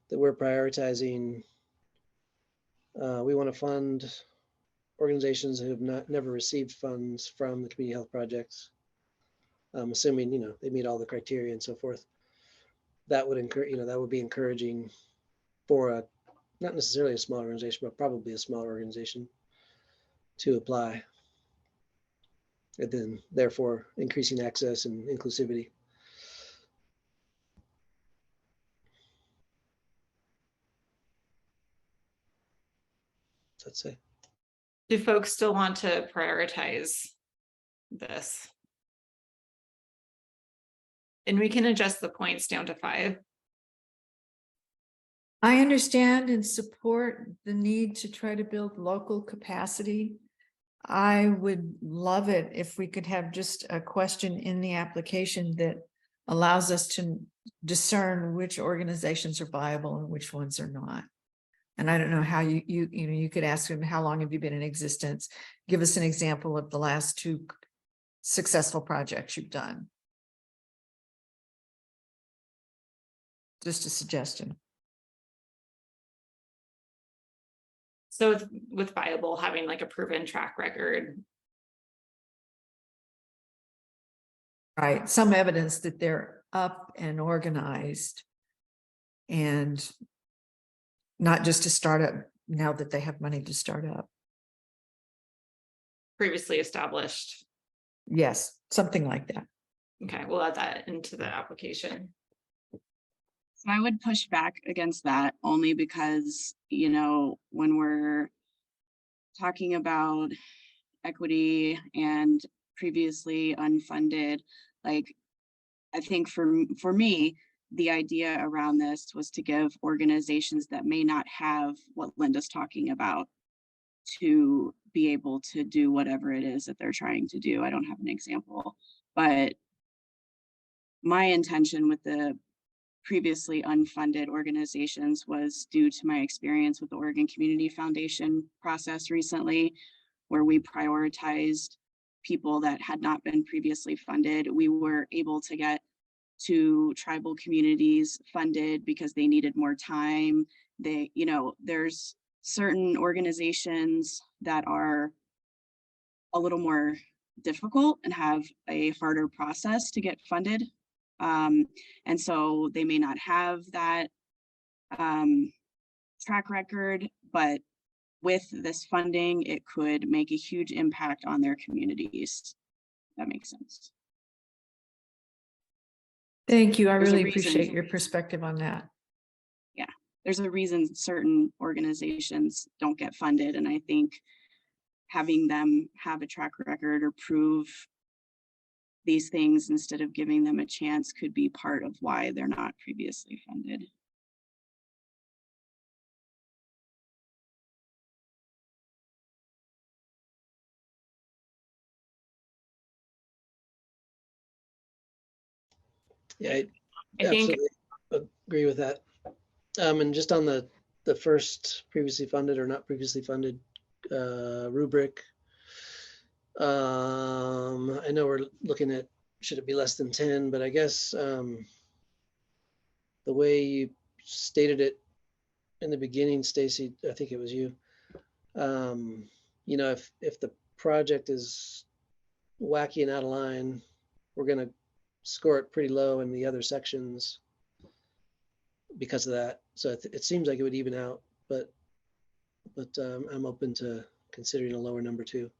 that we're prioritizing, we want to fund organizations who have never received funds from the community health projects, assuming they meet all the criteria and so forth. That would that would be encouraging for not necessarily a small organization, but probably a smaller organization to apply, and then therefore increasing access and inclusivity. Let's say.
Do folks still want to prioritize this? And we can adjust the points down to 5.
I understand and support the need to try to build local capacity. I would love it if we could have just a question in the application that allows us to discern which organizations are viable and which ones are not. And I don't know how you could ask them, how long have you been in existence? Give us an example of the last 2 successful projects you've done. Just a suggestion.
So with viable, having like a proven track record.
Right, some evidence that they're up and organized and not just to start up now that they have money to start up.
previously established.
Yes, something like that.
Okay, we'll add that into the application.
So I would push back against that only because, you know, when we're talking about equity and previously unfunded, like, I think for me, the idea around this was to give organizations that may not have what Linda's talking about to be able to do whatever it is that they're trying to do. I don't have an example, but my intention with the previously unfunded organizations was due to my experience with the Oregon Community Foundation process recently, where we prioritized people that had not been previously funded. We were able to get to tribal communities funded because they needed more time. They, you know, there's certain organizations that are a little more difficult and have a harder process to get funded. And so they may not have that track record, but with this funding, it could make a huge impact on their communities. That makes sense.
Thank you. I
There's a
really
reason.
appreciate your perspective on that.
Yeah, there's a reason certain organizations don't get funded. And I think having them have a track record or prove these things instead of giving them a chance could be part of why they're not previously funded.
Yeah, I
I think
absolutely agree with that. And just on the first previously funded or not previously funded rubric, I know we're looking at, should it be less than 10, but I guess the way you stated it in the beginning, Stacy, I think it was you, you know, if the project is wacky and out of line, we're going to score it pretty low in the other sections because of that. So it seems like it would even out, but I'm open to considering a lower number too.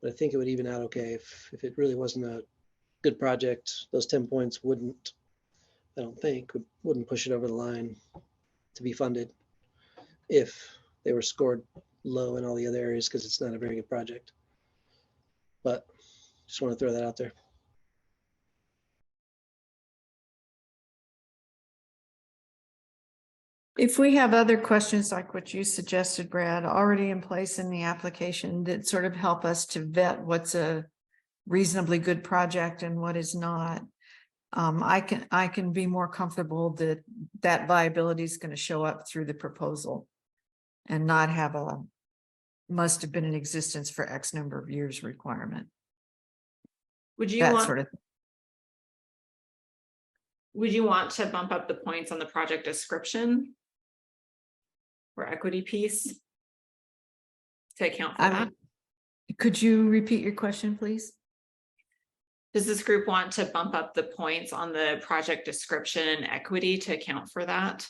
But I think it would even out okay if it really wasn't a good project. Those 10 points wouldn't, I don't think, wouldn't push it over the line to be funded if they were scored low in all the other areas because it's not a very good project. But just want to throw that out there.
If we have other questions like what you suggested, Brad, already in place in the application that sort of help us to vet what's a reasonably good project and what is not, I can be more comfortable that that viability is going to show up through the proposal and not have a must have been in existence for X number of years requirement.
would you
That
want
sort of
would you want to bump up the points on the project description or equity piece to account for that?
Could you repeat your question, please?
Does this group want to bump up the points on the project description and equity to account for that?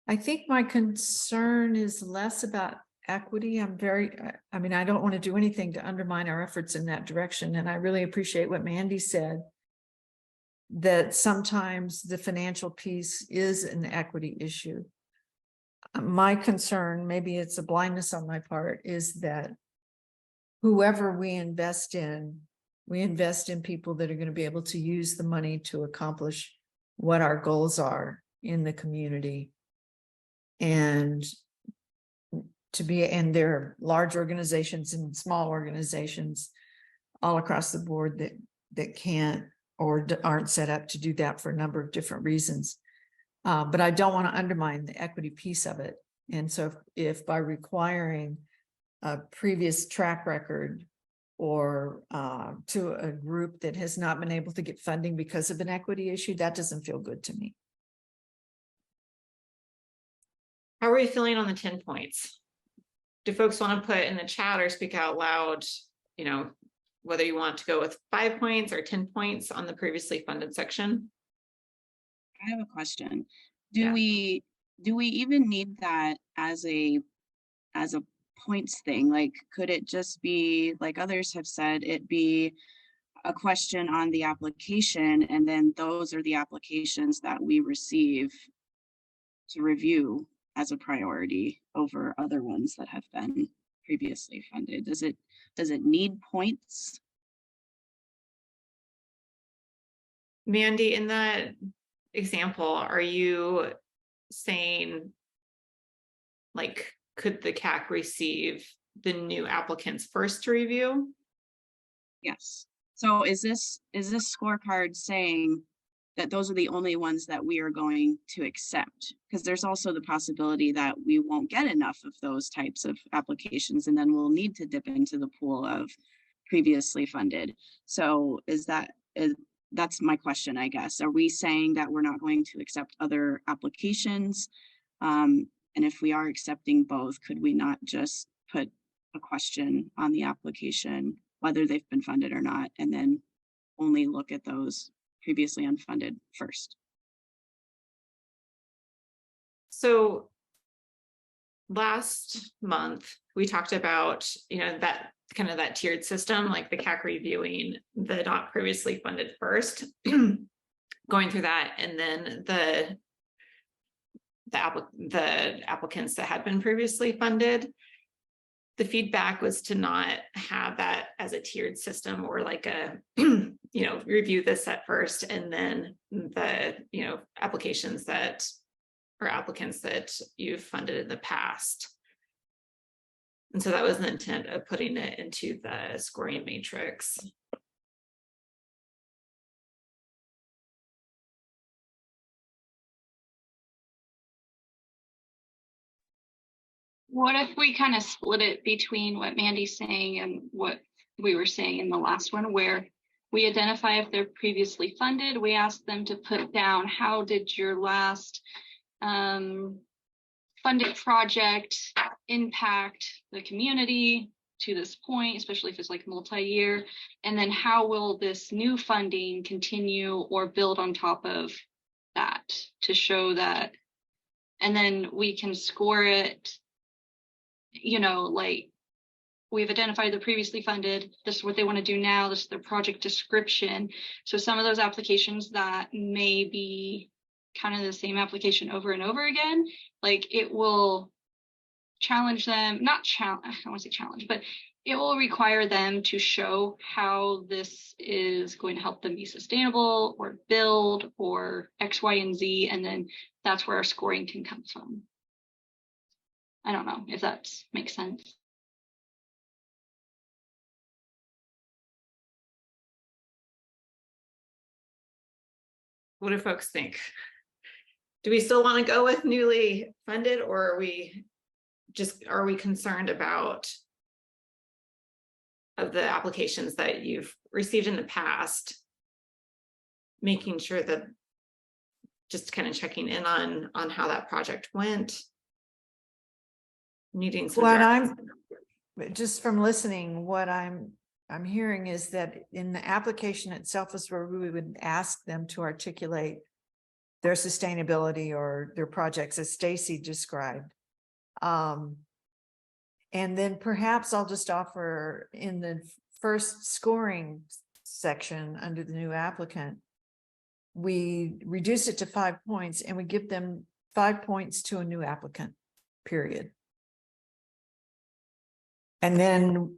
I think my concern is less about equity. I mean, I don't want to do anything to undermine our efforts in that direction. And I really appreciate what Mandy said, that sometimes the financial piece is an equity issue. My concern, maybe it's a blindness on my part, is that whoever we invest in people that are going to be able to use the money to accomplish what our goals are in the community. And there are large organizations and small organizations all across the board that can't or aren't set up to do that for a number of different reasons. But I don't want to undermine the equity piece of it. And so if by requiring a previous track record or to a group that has not been able to get funding because of an equity issue, that doesn't feel good to me.
How are we feeling on the 10 points? Do folks want to put in the chat or speak out loud, you know, whether you want to go with 5 points or 10 points on the previously funded section?
I have a question. Do we even need that as a points thing? Like, could it just be, like others have said, it be a question on the application, and then those are the applications that we receive to review as a priority over other ones that have been previously funded? Does it need points?
Mandy, in that example, are you saying, like, could the CAC receive the new applicants first to review?
Yes. So is this scorecard saying that those are the only ones that we are going to accept? Because there's also the possibility that we won't get enough of those types of applications, and then we'll need to dip into the pool of previously funded. So that's my question, I guess. Are we saying that we're not going to accept other applications? And if we are accepting both, could we not just put a question on the application, whether they've been funded or not, and then only look at those previously unfunded first?
So last month, we talked about, you know, that kind of that tiered system, like the CAC reviewing the not previously funded first, going through that, and then the applicants that had been previously funded. The feedback was to not have that as a tiered system, or like a, you know, review this at first, and then the, you know, applications that or applicants that you've funded in the past. And so that was the intent of putting it into the scoring matrix.
What if we kind of split it between what Mandy's saying and what we were saying in the last one, where we identify if they're previously funded, we ask them to put down, how did your last funded project impact the community to this point, especially if it's like multi-year, and then how will this new funding continue or build on top of that to show that, and then we can score it, you know, like, we've identified the previously funded, this is what they want to do now, this is their project description. So some of those applications that may be kind of the same application over and over again, like, it will challenge them, I don't want to say challenge, but it will require them to show how this is going to help them be sustainable or build or X, Y, and Z. And then that's where our scoring can come from. I don't know if that makes sense.
What do folks think? Do we still want to go with newly funded, or are we concerned about of the applications that you've received in the past, making sure that just kind of checking in on how that project went? Needing some
What
direction.
just from listening, what I'm hearing is that in the application itself is where we would ask them to articulate their sustainability or their projects, as Stacy described. And then perhaps I'll just offer in the first scoring section under the new applicant, we reduce it to 5 points and we give them 5 points to a new applicant, period. And then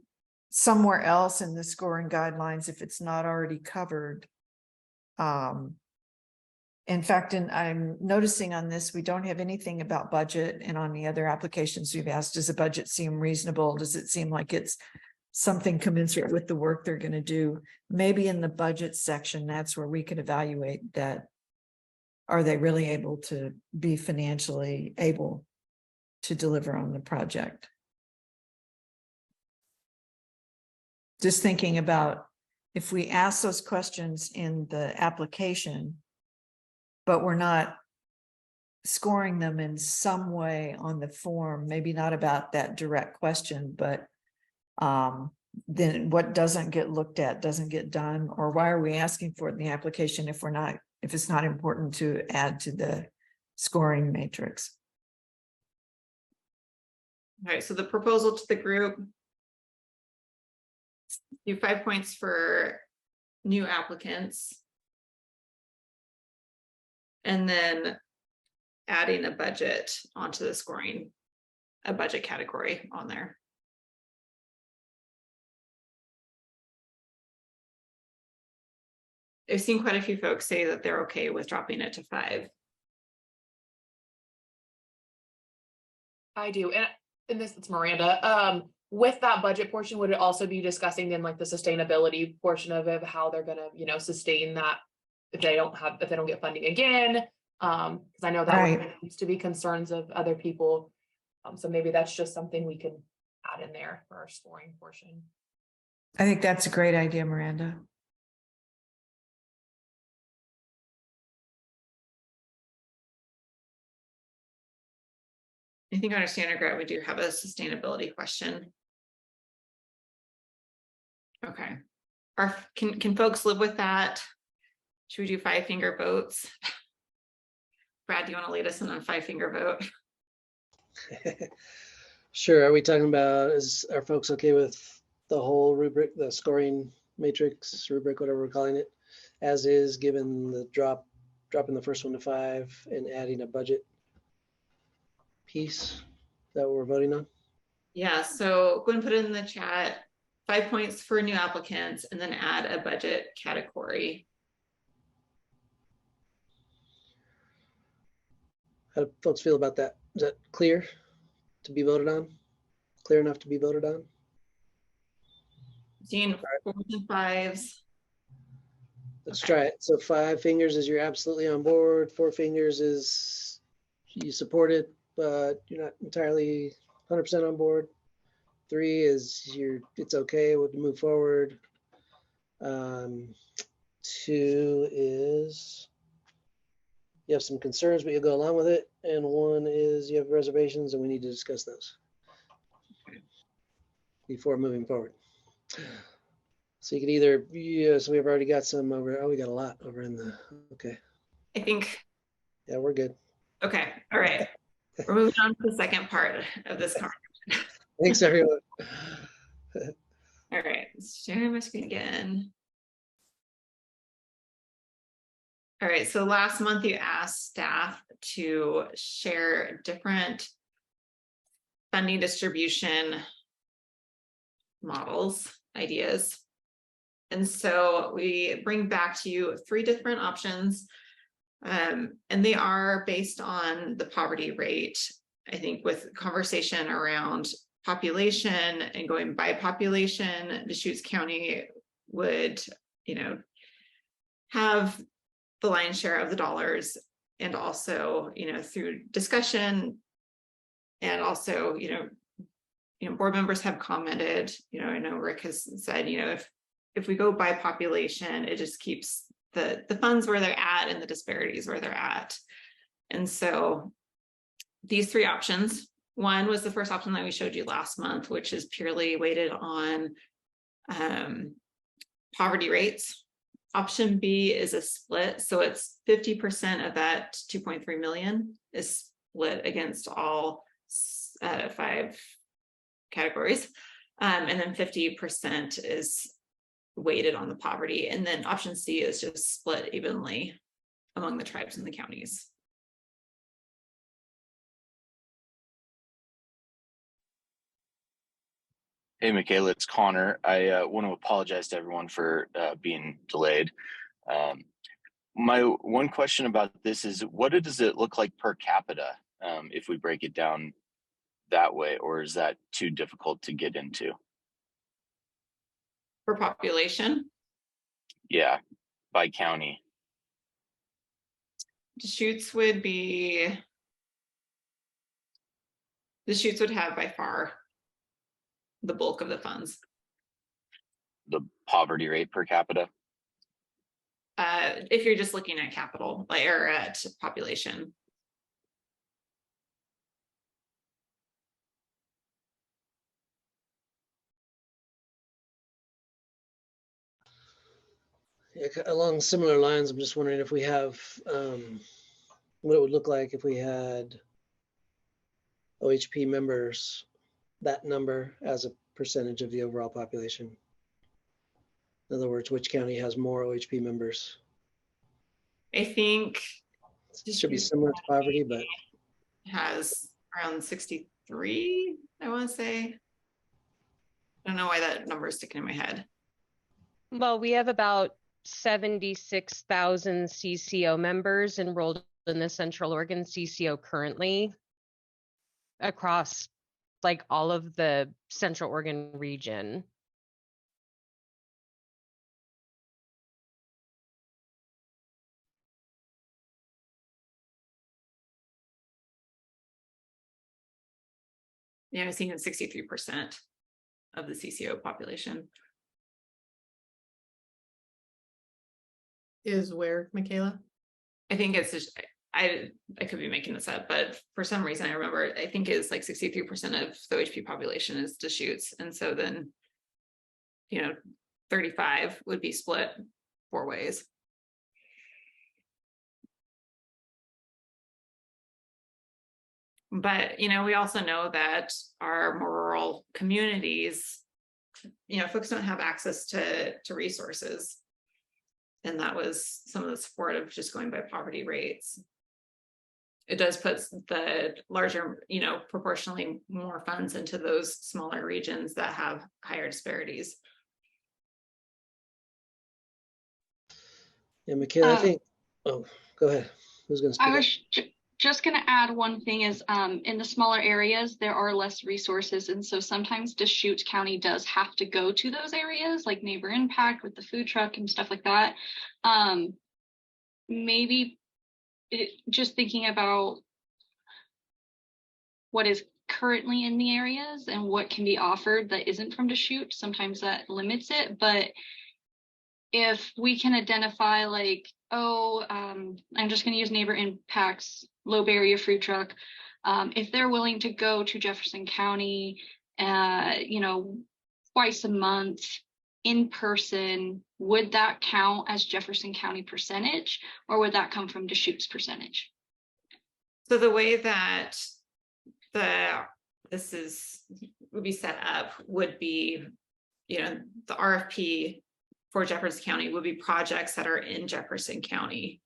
somewhere else in the scoring guidelines, if it's not already covered. In fact, I'm noticing on this, we don't have anything about budget, and on the other applications we've asked, does the budget seem reasonable? Does it seem like it's something commensurate with the work they're going to do? Maybe in the budget section, that's where we could evaluate that. Are they really able to be financially able to deliver on the project? Just thinking about if we ask those questions in the application, but we're not scoring them in some way on the form, maybe not about that direct question, but then what doesn't get looked at doesn't get done, or why are we asking for it in the application if it's not important to add to the scoring matrix?
All right, so the proposal to the group, do 5 points for new applicants. And then adding a budget onto the scoring, a budget category on there. I've seen quite a few folks say that they're okay with dropping it to 5.
I do, and this is Miranda. With that budget portion, would it also be discussing then like the sustainability portion of it, how they're gonna, sustain that if they don't get funding again? Because I know that used to be concerns of other people. So maybe that's just something we can add in there for our scoring portion.
I think that's a great idea, Miranda.
I think on our standard grant, we do have a sustainability question. Okay. Can folks live with that? Should we do 5-finger votes? Brad, do you want to lead us in a 5-finger vote?
Sure. Are we talking about, are folks okay with the whole rubric, the scoring matrix rubric, whatever we're calling it, as is, given the dropping the first one to 5 and adding a budget piece? Is that what we're voting on?
Yeah, so go and put it in the chat, 5 points for new applicants, and then add a budget category.
How do folks feel about that? Is that clear to be voted on? Clear enough to be voted on?
Seeing 4s and 5s.
Let's try it. So 5 fingers is you're absolutely on board. 4 fingers is you support it, but you're not entirely 100% on board. 3 is it's okay, we'll move forward. 2 is you have some concerns, but you'll go along with it. And 1 is you have reservations and we need to discuss those before moving forward. So you could either, so we've already got some over, we got a lot over in the, okay.
I think.
Yeah, we're good.
Okay, all right. We're moving on to the second part of this conversation.
Thanks, everyone.
All right, sharing my screen again. All right, so last month you asked staff to share different funding distribution models, ideas. And so we bring back to you 3 different options, and they are based on the poverty rate. I think with conversation around population and going by population, Deschutes County would, have the lion's share of the dollars, and also, through discussion, and also, board members have commented, I know Rick has said, if we go by population, it just keeps the funds where they're at and the disparities where they're at. And so these 3 options, one was the first option that we showed you last month, which is purely weighted on poverty rates. Option B is a split. So it's 50% of that 2.3 million is split against all 5 categories. And then 50% is weighted on the poverty. And then option C is just split evenly among the tribes and the counties.
Hey, Michaela, it's Connor. I want to apologize to everyone for being delayed. My one question about this is, what does it look like per capita if we break it down that way, or is that too difficult to get into?
For population?
Yeah, by county.
Deschutes would have by far the bulk of the funds.
The poverty rate per capita?
If you're just looking at capital or at population.
Along similar lines, I'm just wondering if we have, what it would look like if we had OHP members, that number as a percentage of the overall population. In other words, which county has more OHP members?
I think
It should be similar to poverty, but
has around 63, I want to say. I don't know why that number is sticking in my head.
Well, we have about 76,000 CCO members enrolled in the Central Oregon CCO currently across like all of the Central Oregon region.
Yeah, I was thinking 63% of the CCO population.
Is where, Michaela?
I think it's just, I could be making this up, but for some reason I remember, I think it's like 63% of the OHP population is Deschutes. And so then, 35 would be split 4 ways. But, we also know that our more rural communities, folks don't have access to resources. And that was some of the support of just going by poverty rates. It does put the larger, proportionally more funds into those smaller regions that have higher disparities.
yeah, Michaela, I think, oh, go ahead. Who's going to speak?
I was just going to add one thing is in the smaller areas, there are less resources. And so sometimes Deschutes County does have to go to those areas like Neighbor Impact with the food truck and stuff like that. Maybe just thinking about what is currently in the areas and what can be offered that isn't from Deschutes, sometimes that limits it. But if we can identify like, I'm just going to use Neighbor Impact's low barrier food truck. If they're willing to go to Jefferson County, twice a month in person, would that count as Jefferson County percentage, or would that come from Deschutes percentage?
So the way that this would be set up would be, the RFP for Jefferson County would be projects that are in Jefferson County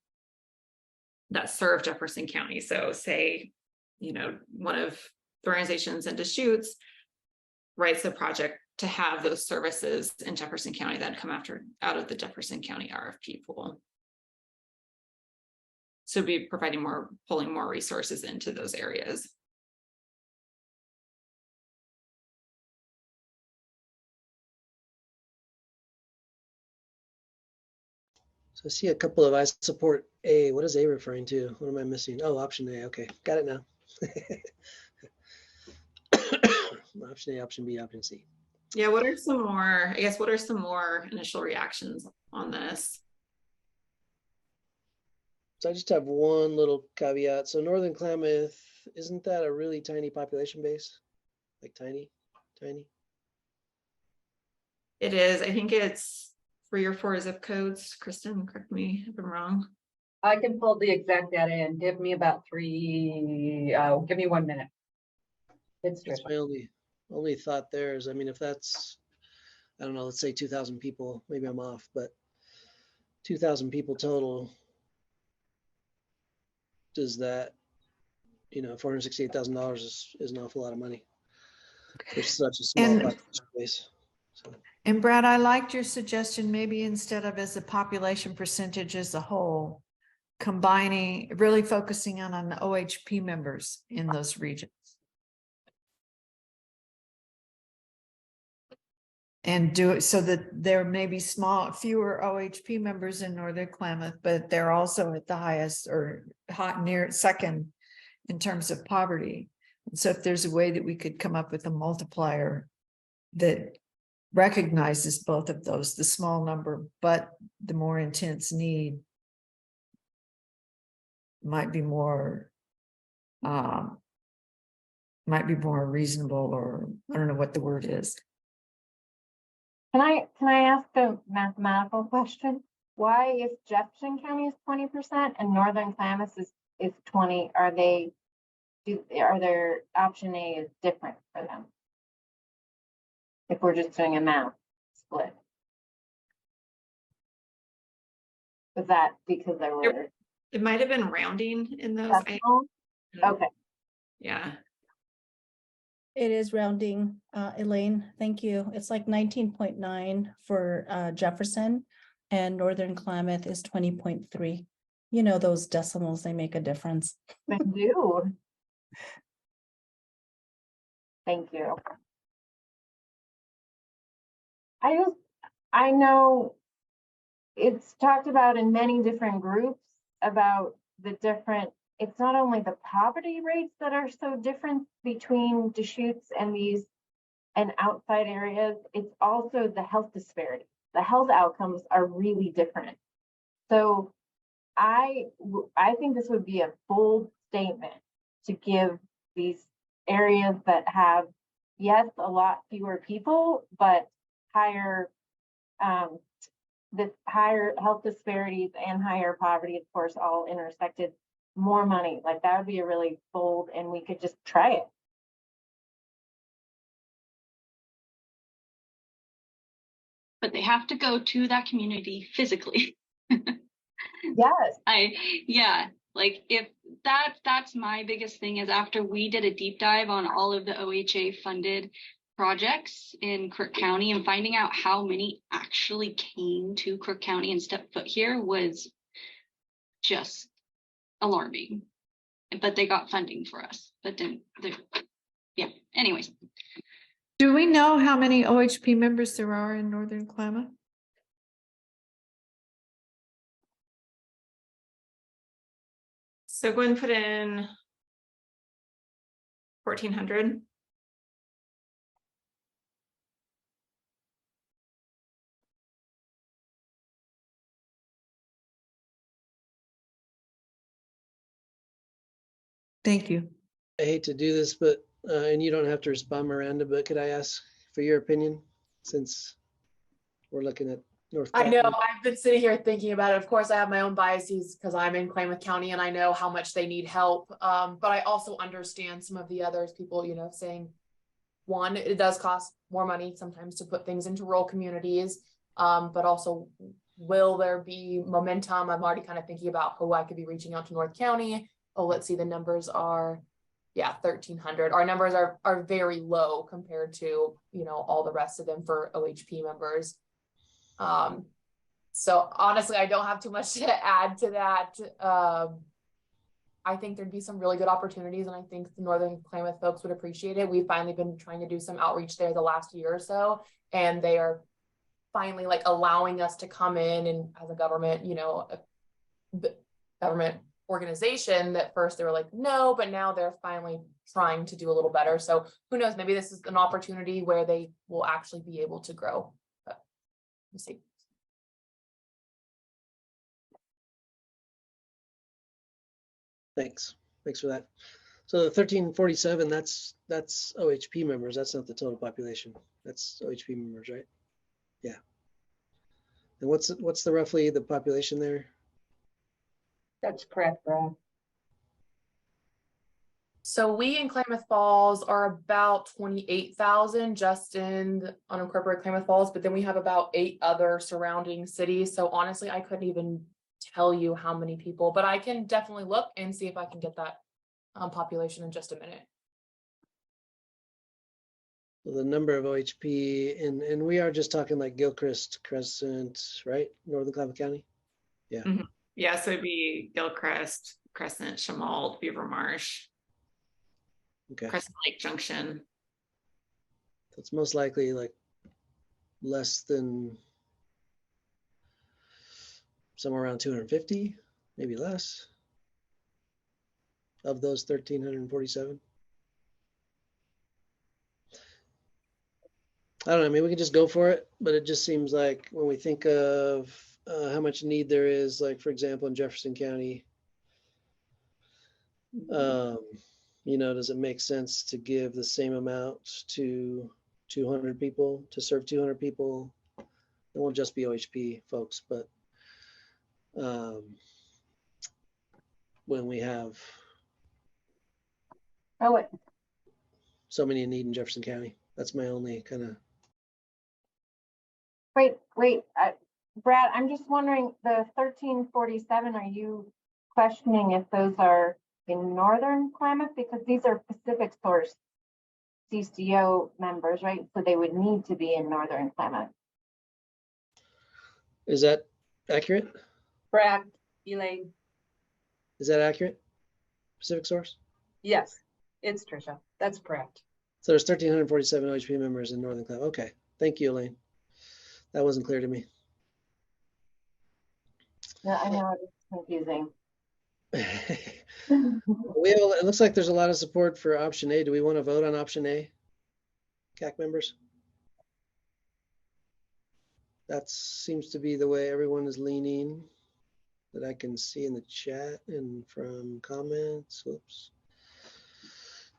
that serve Jefferson County. So say, one of the organizations in Deschutes writes a project to have those services in Jefferson County that come out of the Jefferson County RFP pool. So be pulling more resources into those areas.
So I see a couple of I support A. What is A referring to? What am I missing? Oh, option A. Okay, got it now. Option A, option B, option C.
Yeah, what are some more initial reactions on this?
So I just have one little caveat. So Northern Klamath, isn't that a really tiny population base? Like tiny?
It is. I think it's 3 or 4 zip codes. Kristen, correct me if I'm wrong.
I can pull the exact data in. Give me about 3, give me 1 minute. It's
That's my only thought there is, I mean, if that's, I don't know, let's say 2,000 people, maybe I'm off, but 2,000 people total, does that, $468,000 is an awful lot of money for such a small population base. So.
And Brad, I liked your suggestion, maybe instead of as a population percentage as a whole, really focusing on the OHP members in those regions. And do it so that there may be fewer OHP members in Northern Klamath, but they're also at the highest or near second in terms of poverty. And so if there's a way that we could come up with a multiplier that recognizes both of those, the small number, but the more intense need might be more reasonable, or I don't know what the word is.
Can I ask a mathematical question? why if Jefferson County is 20% and Northern Klamath is 20, are their option A is different for them? If we're just doing amount split. Was that because there were?
It might have been rounding in those.
Okay.
Yeah.
It is rounding, Elaine. Thank you. It's like 19.9 for Jefferson, and Northern Klamath is 20.3. You know, those decimals, they make a difference.
They do. Thank you. I know it's talked about in many different groups about the different, it's not only the poverty rates that are so different between Deschutes and these and outside areas, it's also the health disparity. The health outcomes are really different. So I think this would be a bold statement to give these areas that have, yes, a lot fewer people, but higher higher health disparities and higher poverty, of course, all intersected, more money. Like that would be a really bold, and we could just try it.
But they have to go to that community physically.
Yes.
Like if that's my biggest thing is after we did a deep dive on all of the OHA funded projects in Crook County and finding out how many actually came to Crook County and stepped foot here was just alarming. But they got funding for us, but then anyways.
Do we know how many OHP members there are in Northern Klamath?
So go ahead and put in 1,400.
Thank you.
I hate to do this, but, and you don't have to respond, Miranda, but could I ask for your opinion since we're looking at North
I know,
Klamath?
I've been sitting here thinking about it. Of course, I have my own biases because I'm in Klamath County and I know how much they need help. But I also understand some of the others people, you know, saying, one, it does cost more money sometimes to put things into rural communities. But also, will there be momentum? I'm already kind of thinking about who I could be reaching out to North County. Oh, let's see, the numbers are, 1,300. Our numbers are very low compared to, you know, all the rest of them for OHP members. So honestly, I don't have too much to add to that. I think there'd be some really good opportunities, and I think the Northern Klamath folks would appreciate it. We've finally been trying to do some outreach there the last year or so, and they are finally like allowing us to come in and as a government, you know, a government organization that first they were like, no, but now they're finally trying to do a little better. So who knows, maybe this is an opportunity where they will actually be able to grow. But we'll see.
Thanks for that. So the 1347, that's OHP members. That's not the total population. That's OHP members, right? Yeah. And what's the roughly the population there?
That's correct, Brad.
So we in Klamath Falls are about 28,000 just in unincorporated Klamath Falls, but then we have about 8 other surrounding cities. So honestly, I couldn't even tell you how many people, but I can definitely look and see if I can get that population in just a minute.
So the number of OHP, and we are just talking like Gilchrist, Crescent, right? Northern Klamath County? Yeah.
Mm-hmm. Yeah, so it'd be Gilchrist, Crescent, Chemult, Beaver Marsh,
Okay.
Crescent Lake Junction.
So it's most likely like less than somewhere around 250, maybe less of those 1,347. I don't know, I mean, we can just go for it, but it just seems like when we think of how much need there is, like, for example, in Jefferson County, you know, does it make sense to give the same amount to 200 people, to serve 200 people? It won't just be OHP folks, but when we have
Oh, wait.
so many in need in Jefferson County. That's my only kind of.
Wait, Brad, I'm just wondering, the 1347, are you questioning if those are in Northern Klamath? Because these are Pacific Source CCO members, right? So they would need to be in Northern Klamath.
Is that accurate?
Correct, Elaine.
Is that accurate? Pacific Source?
Yes, it's Tricia. That's correct.
So there's 1,347 OHP members in Northern Klamath. Okay, thank you, Elaine. That wasn't clear to me.
Yeah, I know it's confusing.
It looks like there's a lot of support for option A. Do we want to vote on option A? CAC members? That seems to be the way everyone is leaning, that I can see in the chat and from comments. Whoops.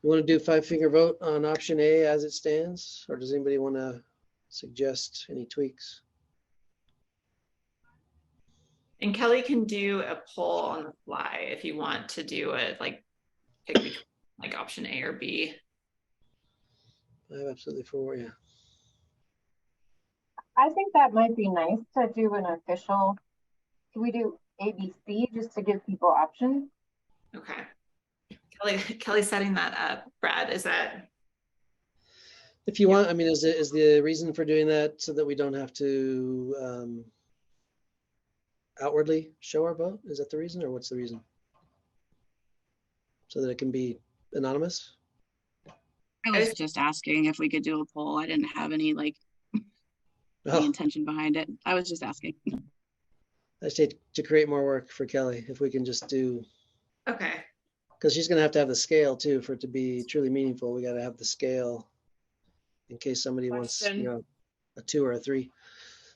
You want to do 5-finger vote on option A as it stands, or does anybody want to suggest any tweaks?
And Kelly can do a poll on the fly if you want to do it, like pick between like option A or B.
I'm absolutely for, yeah.
I think that might be nice to do an official. Can we do ABC just to give people options?
Okay. Kelly's setting that up. Brad, is that?
If you want, I mean, is the reason for doing that so that we don't have to outwardly show our vote? Is that the reason, or what's the reason? So that it can be anonymous?
I was just asking if we could do a poll. I didn't have any any intention behind it. I was just asking.
I say to create more work for Kelly, if we can just do.
Okay.
Because she's going to have the scale too for it to be truly meaningful. We got to have the scale in case somebody wants, a 2 or a 3.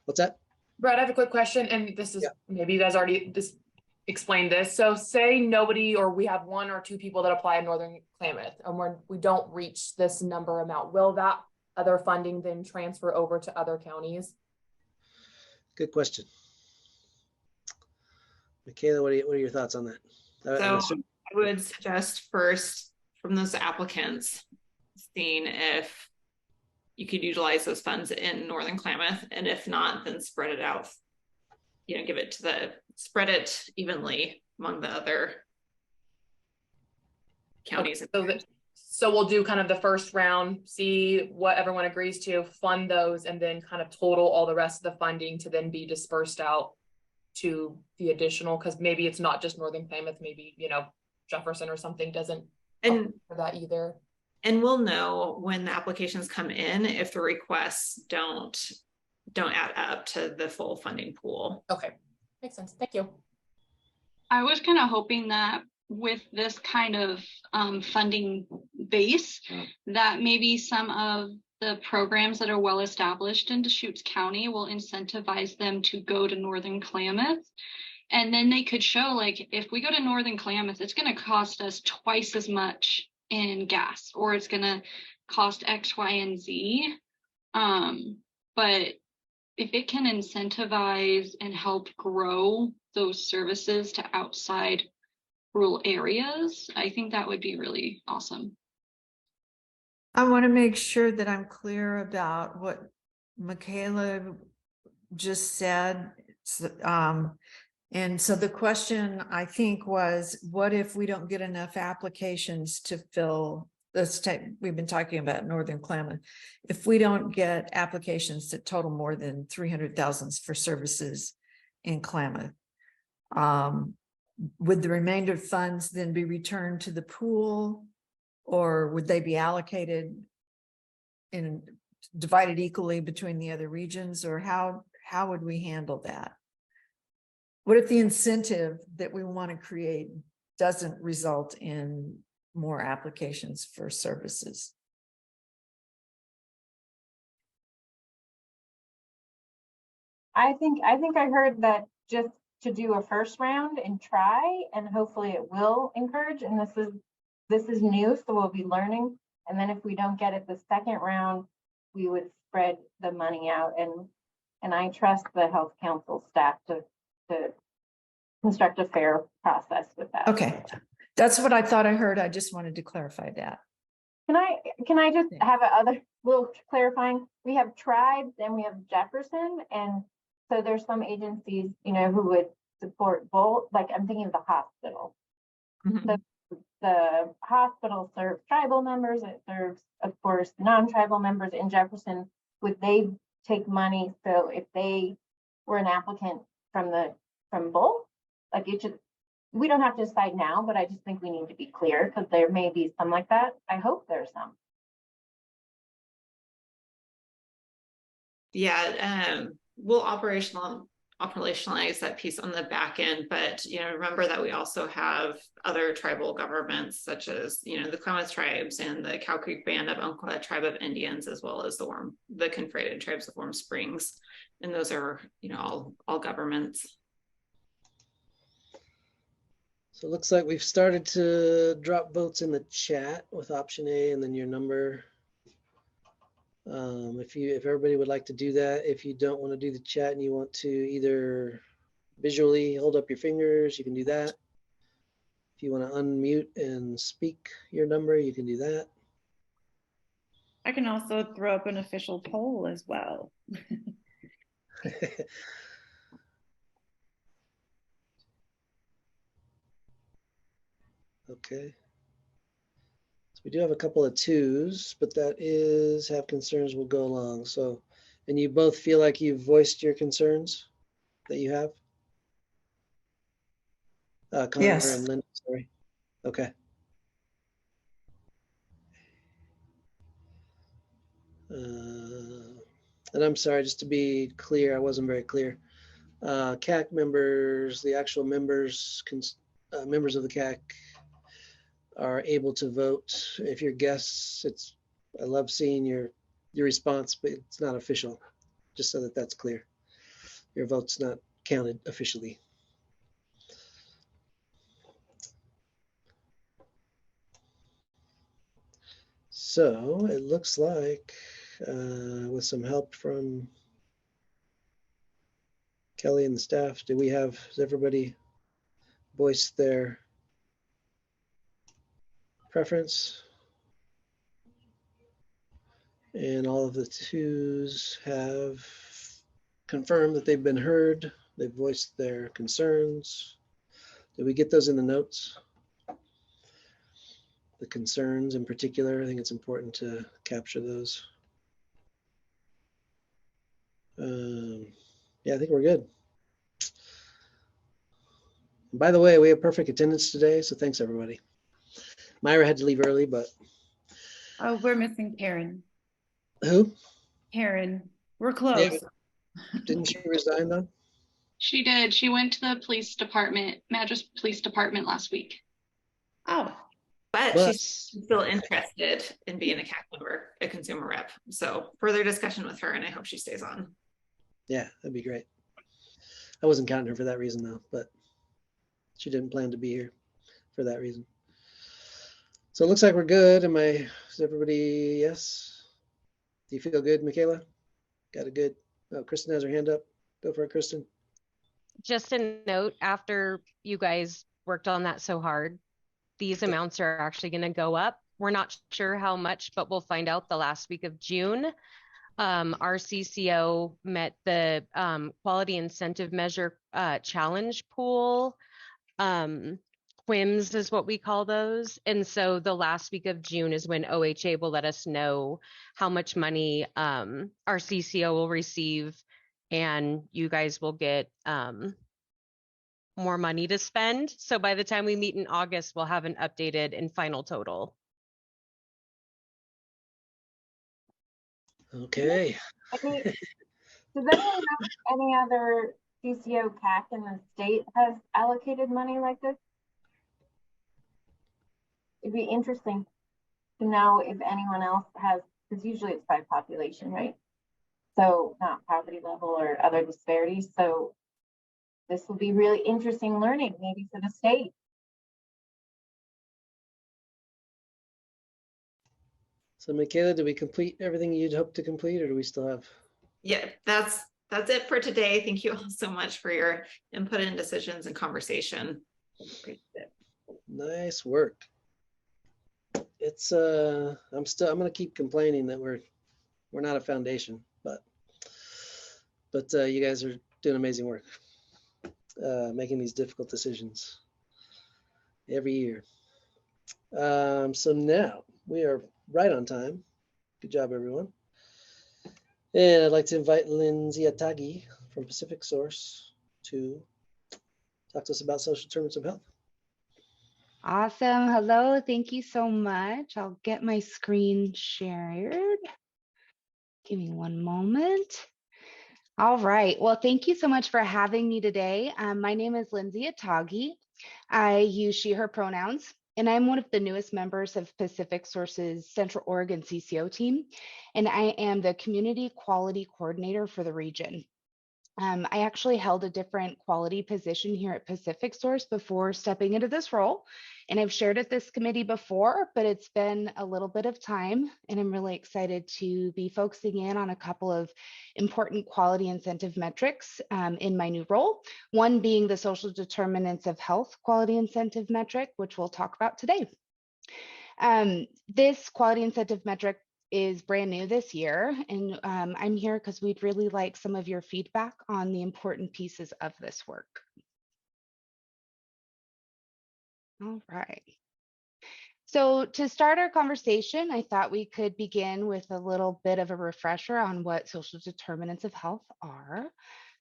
What's that?
Brad, I have a quick question, and this is maybe you guys already explained this. So say nobody, or we have 1 or 2 people that apply in Northern Klamath, and we don't reach this number amount. Will that other funding then transfer over to other counties?
Good question. Michaela, what are your thoughts on that?
So I would suggest first from those applicants, seeing if you could utilize those funds in Northern Klamath, and if not, then spread it out. Spread it evenly among the other counties.
Okay, so we'll do kind of the first round, see what everyone agrees to, fund those, and then kind of total all the rest of the funding to then be dispersed out to the additional, because maybe it's not just Northern Klamath, maybe, Jefferson or something doesn't for that either.
And we'll know when the applications come in if the requests don't add up to the full funding pool.
Okay, makes sense. Thank you.
I was kind of hoping that with this kind of funding base, that maybe some of the programs that are well established in Deschutes County will incentivize them to go to Northern Klamath. And then they could show, like, if we go to Northern Klamath, it's going to cost us twice as much in gas, or it's going to cost X, Y, and Z. But if it can incentivize and help grow those services to outside rural areas, I think that would be really awesome.
I want to make sure that I'm clear about what Michaela just said. And so the question, I think, was, what if we don't get enough applications to fill this type? We've been talking about Northern Klamath. If we don't get applications that total more than 300,000 for services in Klamath, would the remainder of funds then be returned to the pool, or would they be allocated and divided equally between the other regions, or how would we handle that? What if the incentive that we want to create doesn't result in more applications for services?
I think I heard that just to do a first round and try, and hopefully it will encourage. And this is new, so we'll be learning. And then if we don't get it the second round, we would spread the money out. And I trust the Health Council staff to construct a fair process with that.
Okay, that's what I thought I heard. I just wanted to clarify that.
Can I just have a other little clarifying? We have tribes and we have Jefferson, and so there's some agencies, you know, who would support both. Like I'm thinking of the hospital. The hospital serves tribal members. It serves, of course, non-tribal members in Jefferson. Would they take money? So if they were an applicant from both, like it should. We don't have to decide now, but I just think we need to be clear because there may be some like that. I hope there's some.
Yeah, we'll operationalize that piece on the back end, but you know, remember that we also have other tribal governments such as, you know, the Klamath tribes and the Cow Creek Band of Umpqua Tribe of Indians, as well as the Confederated Tribes of Warm Springs, and those are, you know, all governments.
So it looks like we've started to drop votes in the chat with option A and then your number. If everybody would like to do that, if you don't want to do the chat and you want to either visually hold up your fingers, you can do that. If you want to unmute and speak your number, you can do that.
I can also throw up an official poll as well.
Okay. So we do have a couple of twos, but that is have concerns will go along. So, and you both feel like you've voiced your concerns that you have? Connor
Yes.
and Linda, sorry. Okay. And I'm sorry, just to be clear, I wasn't very clear. CAC members, the actual members, members of the CAC are able to vote. If you're guests, I love seeing your response, but it's not official, just so that that's clear. Your vote's not counted officially. So it looks like with some help from Kelly and the staff, has everybody voiced their preference? And all of the twos have confirmed that they've been heard. They've voiced their concerns. Did we get those in the notes? The concerns in particular, I think it's important to capture those. Yeah, I think we're good. And by the way, we have perfect attendance today, so thanks everybody. Myra had to leave early, but.
Oh, we're missing Karen.
Who?
Karen, we're close.
Yeah. Didn't she resign though?
She did. She went to the police department, Madras Police Department last week.
Oh.
But she's still interested in being a CAC member, a consumer rep. So further discussion with her, and I hope she stays on.
Yeah, that'd be great. I wasn't counting her for that reason though, but she didn't plan to be here for that reason. So it looks like we're good. Is everybody, yes? Do you feel good, Michaela? Got it good. Oh, Kristen has her hand up. Go for it, Kristen.
Just a note, after you guys worked on that so hard, these amounts are actually going to go up. We're not sure how much, but we'll find out the last week of June. Our CCO met the quality incentive measure challenge pool. QIMS is what we call those. And so the last week of June is when OHA will let us know how much money our CCO will receive, and you guys will get more money to spend. So by the time we meet in August, we'll have an updated and final total.
Okay.
Does anyone know if any other CCO CAC in the state has allocated money like this? It'd be interesting to know if anyone else has, because usually it's by population, right? So not poverty level or other disparities. So this will be really interesting learning maybe for the state.
So Michaela, did we complete everything you'd hope to complete, or do we still have?
Yeah, that's that's it for today. Thank you all so much for your input and decisions and conversation. Appreciate it.
Nice work. It's I'm gonna keep complaining that we're not a foundation, but you guys are doing amazing work, making these difficult decisions every year. So now we are right on time. Good job, everyone. And I'd like to invite Lindsay Atagi from Pacific Source to talk to us about social determinants of health.
Awesome. Hello. Thank you so much. I'll get my screen shared. Give me one moment. All right. Well, thank you so much for having me today. My name is Lindsay Atagi. I use she, her pronouns, and I'm one of the newest members of Pacific Source's Central Oregon CCO team, and I am the Community Quality Coordinator for the region. I actually held a different quality position here at Pacific Source before stepping into this role, and I've shared at this committee before, but it's been a little bit of time, and I'm really excited to be focusing in on a couple of important quality incentive metrics in my new role, one being the social determinants of health quality incentive metric, which we'll talk about today. This quality incentive metric is brand new this year, and I'm here because we'd really like some of your feedback on the important pieces of this work. All right. So to start our conversation, I thought we could begin with a little bit of a refresher on what social determinants of health are.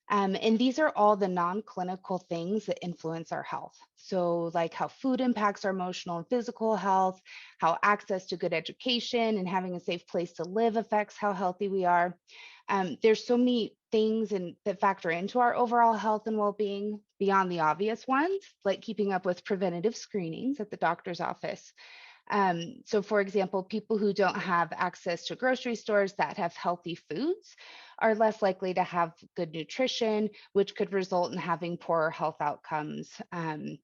And these are all the non-clinical things that influence our health. So like how food impacts our emotional and physical health, how access to good education and having a safe place to live affects how healthy we are. There's so many things that factor into our overall health and well-being beyond the obvious ones, like keeping up with preventative screenings at the doctor's office. So for example, people who don't have access to grocery stores that have healthy foods are less likely to have good nutrition, which could result in having poorer health outcomes. And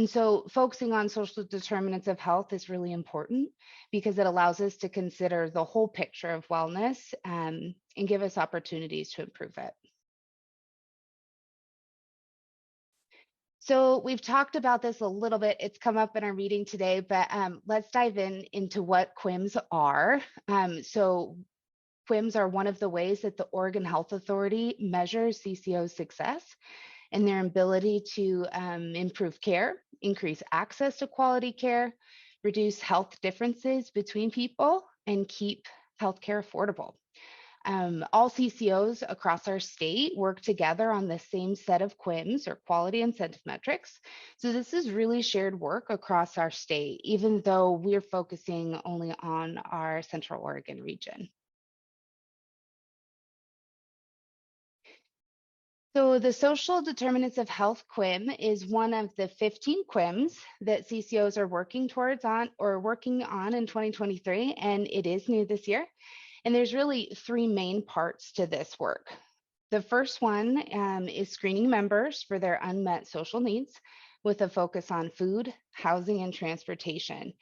so focusing on social determinants of health is really important because it allows us to consider the whole picture of wellness and give us opportunities to improve it. So we've talked about this a little bit. It's come up in our meeting today, but let's dive into what QIMs are. So QIMs are one of the ways that the Oregon Health Authority measures CCO's success and their ability to improve care, increase access to quality care, reduce health differences between people, and keep healthcare affordable. All CCOs across our state work together on the same set of QIMs or quality incentive metrics. So this is really shared work across our state, even though we're focusing only on our Central Oregon region. So the social determinants of health QIM is one of the 15 QIMs that CCOs are working on in 2023, and it is new this year. And there's really three main parts to this work. The first one is screening members for their unmet social needs with a focus on food, housing, and transportation.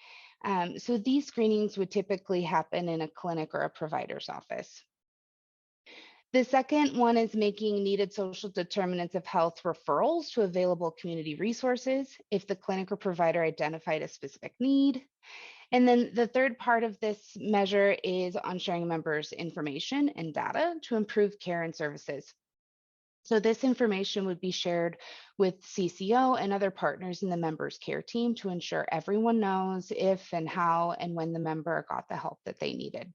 So these screenings would typically happen in a clinic or a provider's office. The second one is making needed social determinants of health referrals to available community resources if the clinic or provider identified a specific need. And then the third part of this measure is on sharing members' information and data to improve care and services. So this information would be shared with CCO and other partners in the members' care team to ensure everyone knows if and how and when the member got the help that they needed.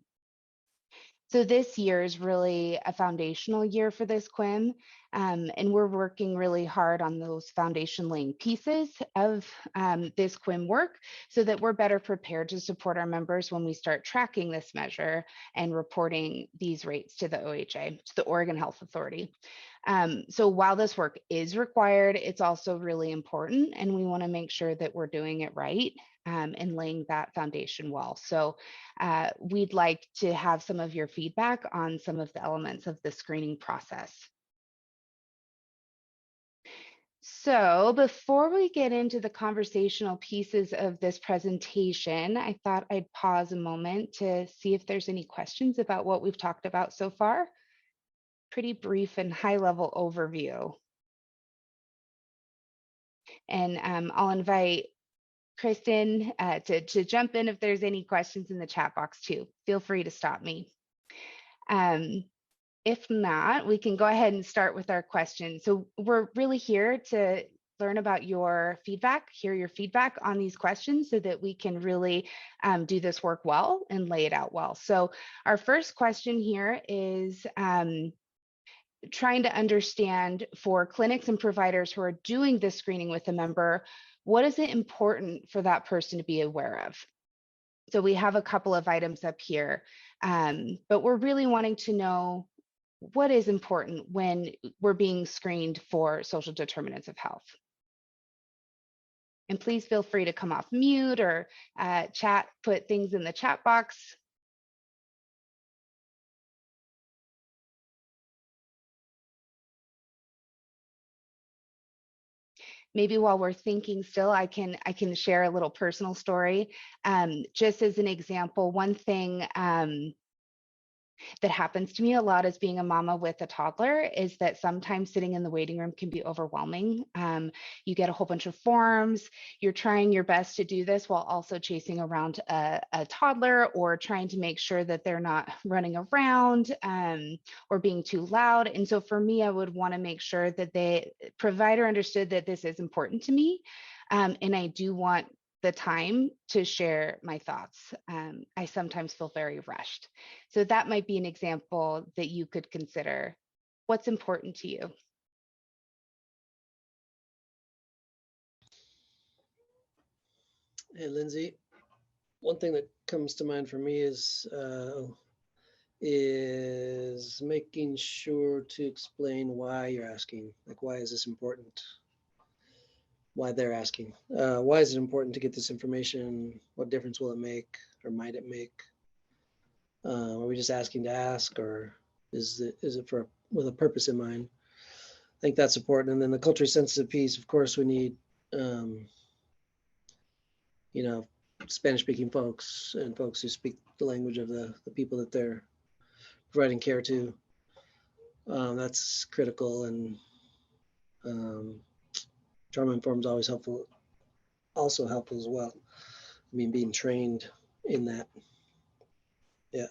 So this year is really a foundational year for this QIM, and we're working really hard on those foundation laying pieces of this QIM work so that we're better prepared to support our members when we start tracking this measure and reporting these rates to the OHA, to the Oregon Health Authority. So while this work is required, it's also really important, and we want to make sure that we're doing it right and laying that foundation well. So we'd like to have some of your feedback on some of the elements of the screening process. So before we get into the conversational pieces of this presentation, I thought I'd pause a moment to see if there's any questions about what we've talked about so far. pretty brief and high level overview. And I'll invite Kristen to jump in if there's any questions in the chat box too. Feel free to stop me. If not, we can go ahead and start with our questions. So we're really here to learn about your feedback, hear your feedback on these questions so that we can really do this work well and lay it out well. So our first question here is trying to understand for clinics and providers who are doing this screening with a member, what is it important for that person to be aware of? So we have a couple of items up here, but we're really wanting to know what is important when we're being screened for social determinants of health. And please feel free to come off mute or put things in the chat box. Maybe while we're thinking still, I can share a little personal story. Just as an example, one thing that happens to me a lot as being a mama with a toddler is that sometimes sitting in the waiting room can be overwhelming. You get a whole bunch of forms, you're trying your best to do this while also chasing around a toddler or trying to make sure that they're not running around or being too loud. And so for me, I would want to make sure that the provider understood that this is important to me. And I do want the time to share my thoughts. I sometimes feel very rushed. So that might be an example that you could consider. What's important to you?
Hey, Lindsay, one thing that comes to mind for me is making sure to explain why you're asking. Like, why is this important? Why they're asking. Why is it important to get this information? What difference will it make or might it make? Are we just asking to ask, or is it with a purpose in mind? I think that's important. And then the culturally sensitive piece, of course, we need, Spanish speaking folks and folks who speak the language of the people that they're providing care to. That's critical, and trauma informed is always helpful, also helpful as well. I mean, being trained in that. Yeah.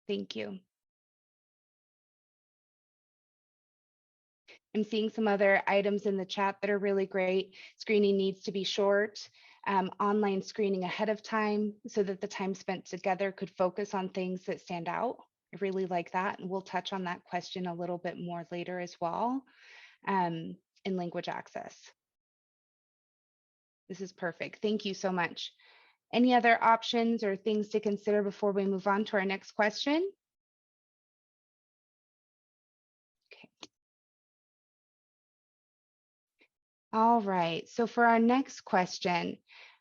Thank you. I'm seeing some other items in the chat that are really great. Screening needs to be short. Online screening ahead of time so that the time spent together could focus on things that stand out. I really like that. And we'll touch on that question a little bit more later as well. In language access. This is perfect. Thank you so much. Any other options or things to consider before we move on to our next question? Okay. All right. So for our next question,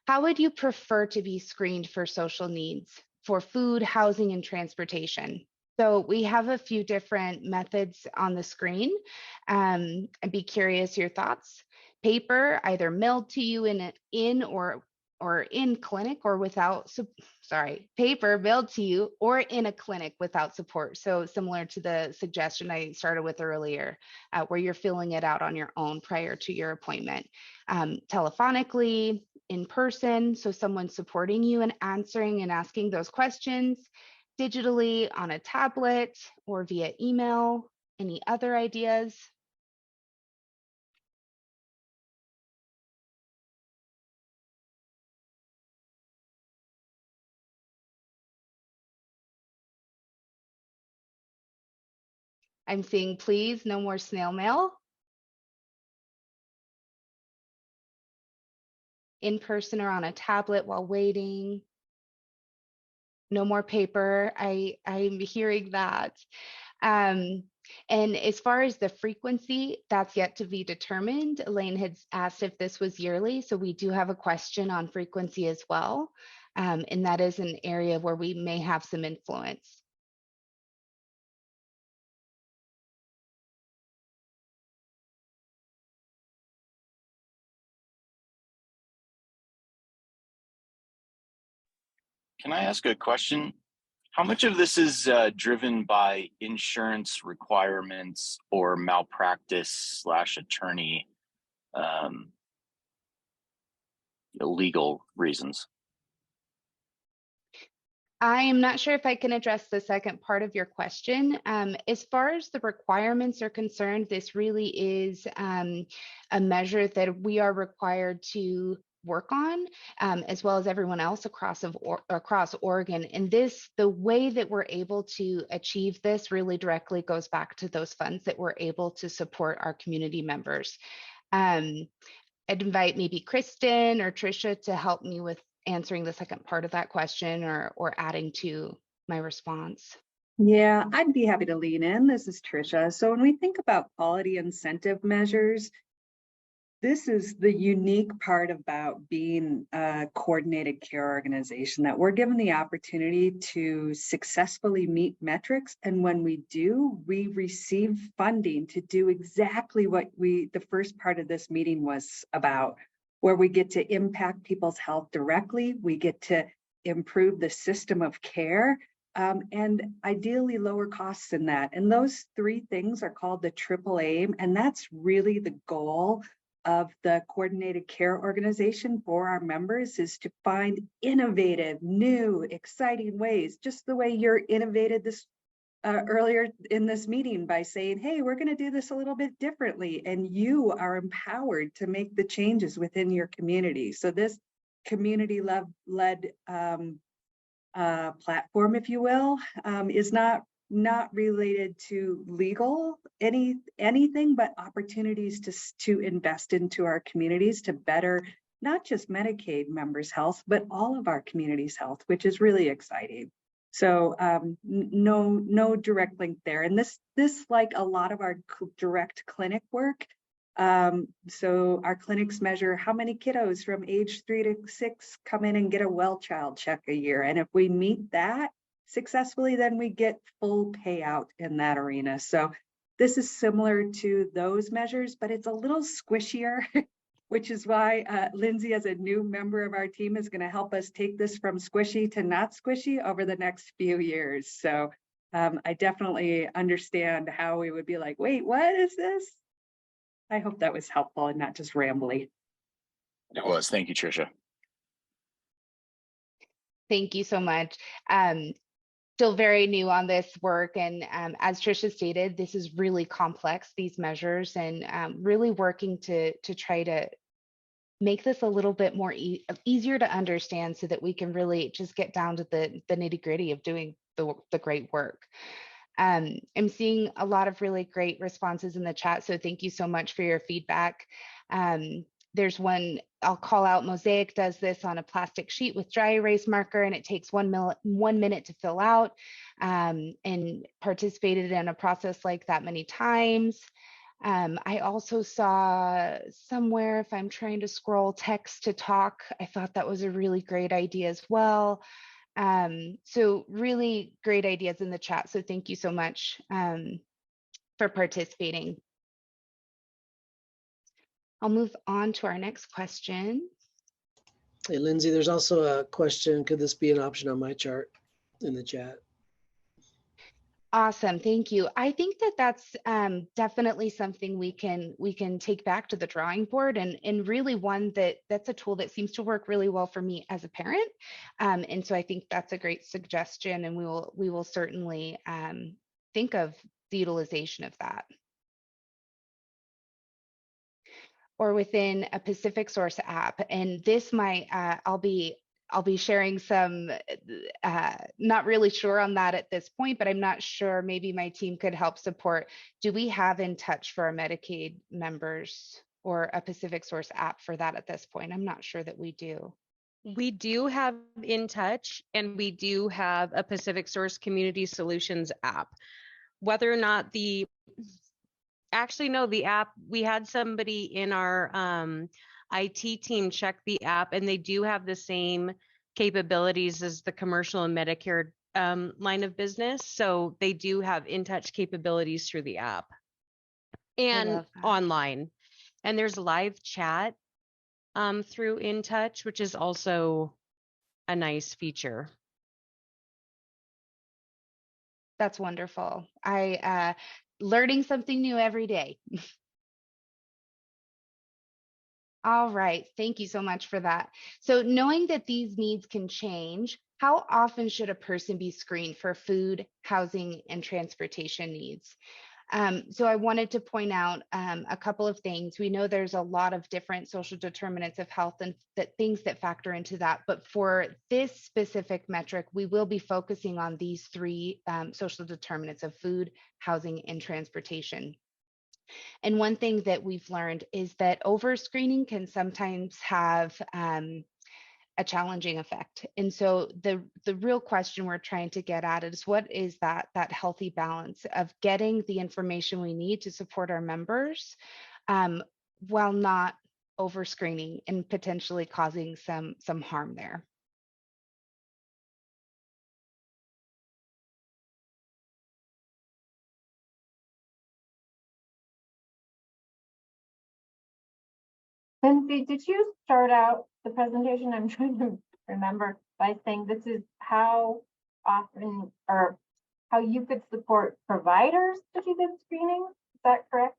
how would you prefer to be screened for social needs for food, housing, and transportation? So we have a few different methods on the screen. I'd be curious your thoughts. Paper, either mailed to you in clinic or without, paper mailed to you or in a clinic without support. So similar to the suggestion I started with earlier, where you're filling it out on your own prior to your appointment. Telephonically, in person, so someone supporting you and answering and asking those questions, digitally on a tablet or via email. Any other ideas? I'm seeing please, no more snail mail. In person or on a tablet while waiting. No more paper. I'm hearing that. And as far as the frequency, that's yet to be determined. Elaine had asked if this was yearly, so we do have a question on frequency as well. And that is an area where we may have some influence.
Can I ask a question? How much of this is driven by insurance requirements or malpractice / attorney legal reasons?
I am not sure if I can address the second part of your question. As far as the requirements are concerned, this really is a measure that we are required to work on, as well as everyone else across Oregon. And the way that we're able to achieve this really directly goes back to those funds that we're able to support our community members. I'd invite maybe Kristen or Trisha to help me with answering the second part of that question or adding to my response.
Yeah, I'd be happy to lean in. This is Trisha. So when we think about quality incentive measures, this is the unique part about being a coordinated care organization, that we're given the opportunity to successfully meet metrics. And when we do, we receive funding to do exactly what the first part of this meeting was about, where we get to impact people's health directly. We get to improve the system of care, and ideally lower costs in that. And those three things are called the triple aim. And that's really the goal of the coordinated care organization for our members, is to find innovative, new, exciting ways, just the way you're innovated this earlier in this meeting by saying, hey, we're going to do this a little bit differently, and you are empowered to make the changes within your community. So this community-led platform, if you will, is not related to legal anything, but opportunities to invest into our communities to better not just Medicaid members' health, but all of our community's health, which is really exciting. So no direct link there. And this like a lot of our direct clinic work. So our clinics measure how many kiddos from age 3 to 6 come in and get a well child check a year. And if we meet that successfully, then we get full payout in that arena. So this is similar to those measures, but it's a little squishier, which is why Lindsay, as a new member of our team, is going to help us take this from squishy to not squishy over the next few years. So I definitely understand how we would be like, wait, what is this? I hope that was helpful and not just rambly.
It was. Thank you, Trisha.
Thank you so much. Still very new on this work. And as Trisha stated, this is really complex, these measures, and really working to try to make this a little bit more easier to understand so that we can really just get down to the nitty gritty of doing the great work. I'm seeing a lot of really great responses in the chat, so thank you so much for your feedback. There's one I'll call out. Mosaic does this on a plastic sheet with dry erase marker, and it takes 1 minute to fill out, and participated in a process like that many times. I also saw somewhere, if I'm trying to scroll, text to talk. I thought that was a really great idea as well. So really great ideas in the chat. So thank you so much for participating. I'll move on to our next question.
Hey, Lindsay, there's also a question. Could this be an option on my chart in the chat?
Awesome, thank you. I think that that's definitely something we can take back to the drawing board, and really one that's a tool that seems to work really well for me as a parent. And so I think that's a great suggestion, and we will certainly think of the utilization of that. Or within a Pacific Source app, and this might I'll be sharing some, not really sure on that at this point, but I'm not sure, maybe my team could help support. Do we have In Touch for our Medicaid members or a Pacific Source app for that at this point? I'm not sure that we do.
We do have In Touch, and we do have a Pacific Source Community Solutions app. Whether or not the app, we had somebody in our IT team check the app, and they do have the same capabilities as the commercial and Medicare line of business. So they do have In Touch capabilities through the app and online. And there's live chat through In Touch, which is also a nice feature.
That's wonderful. I learning something new every day. All right, thank you so much for that. So knowing that these needs can change, how often should a person be screened for food, housing, and transportation needs? So I wanted to point out a couple of things. We know there's a lot of different social determinants of health and that things that factor into that. But for this specific metric, we will be focusing on these three social determinants of food, housing, and transportation. And one thing that we've learned is that overscreening can sometimes have a challenging effect. And so the real question we're trying to get at is what is that healthy balance of getting the information we need to support our members while not overscreening and potentially causing some harm there.
Lindsay, did you start out the presentation? I'm trying to remember by saying this is how often or how you could support providers to do this screening. Is that correct?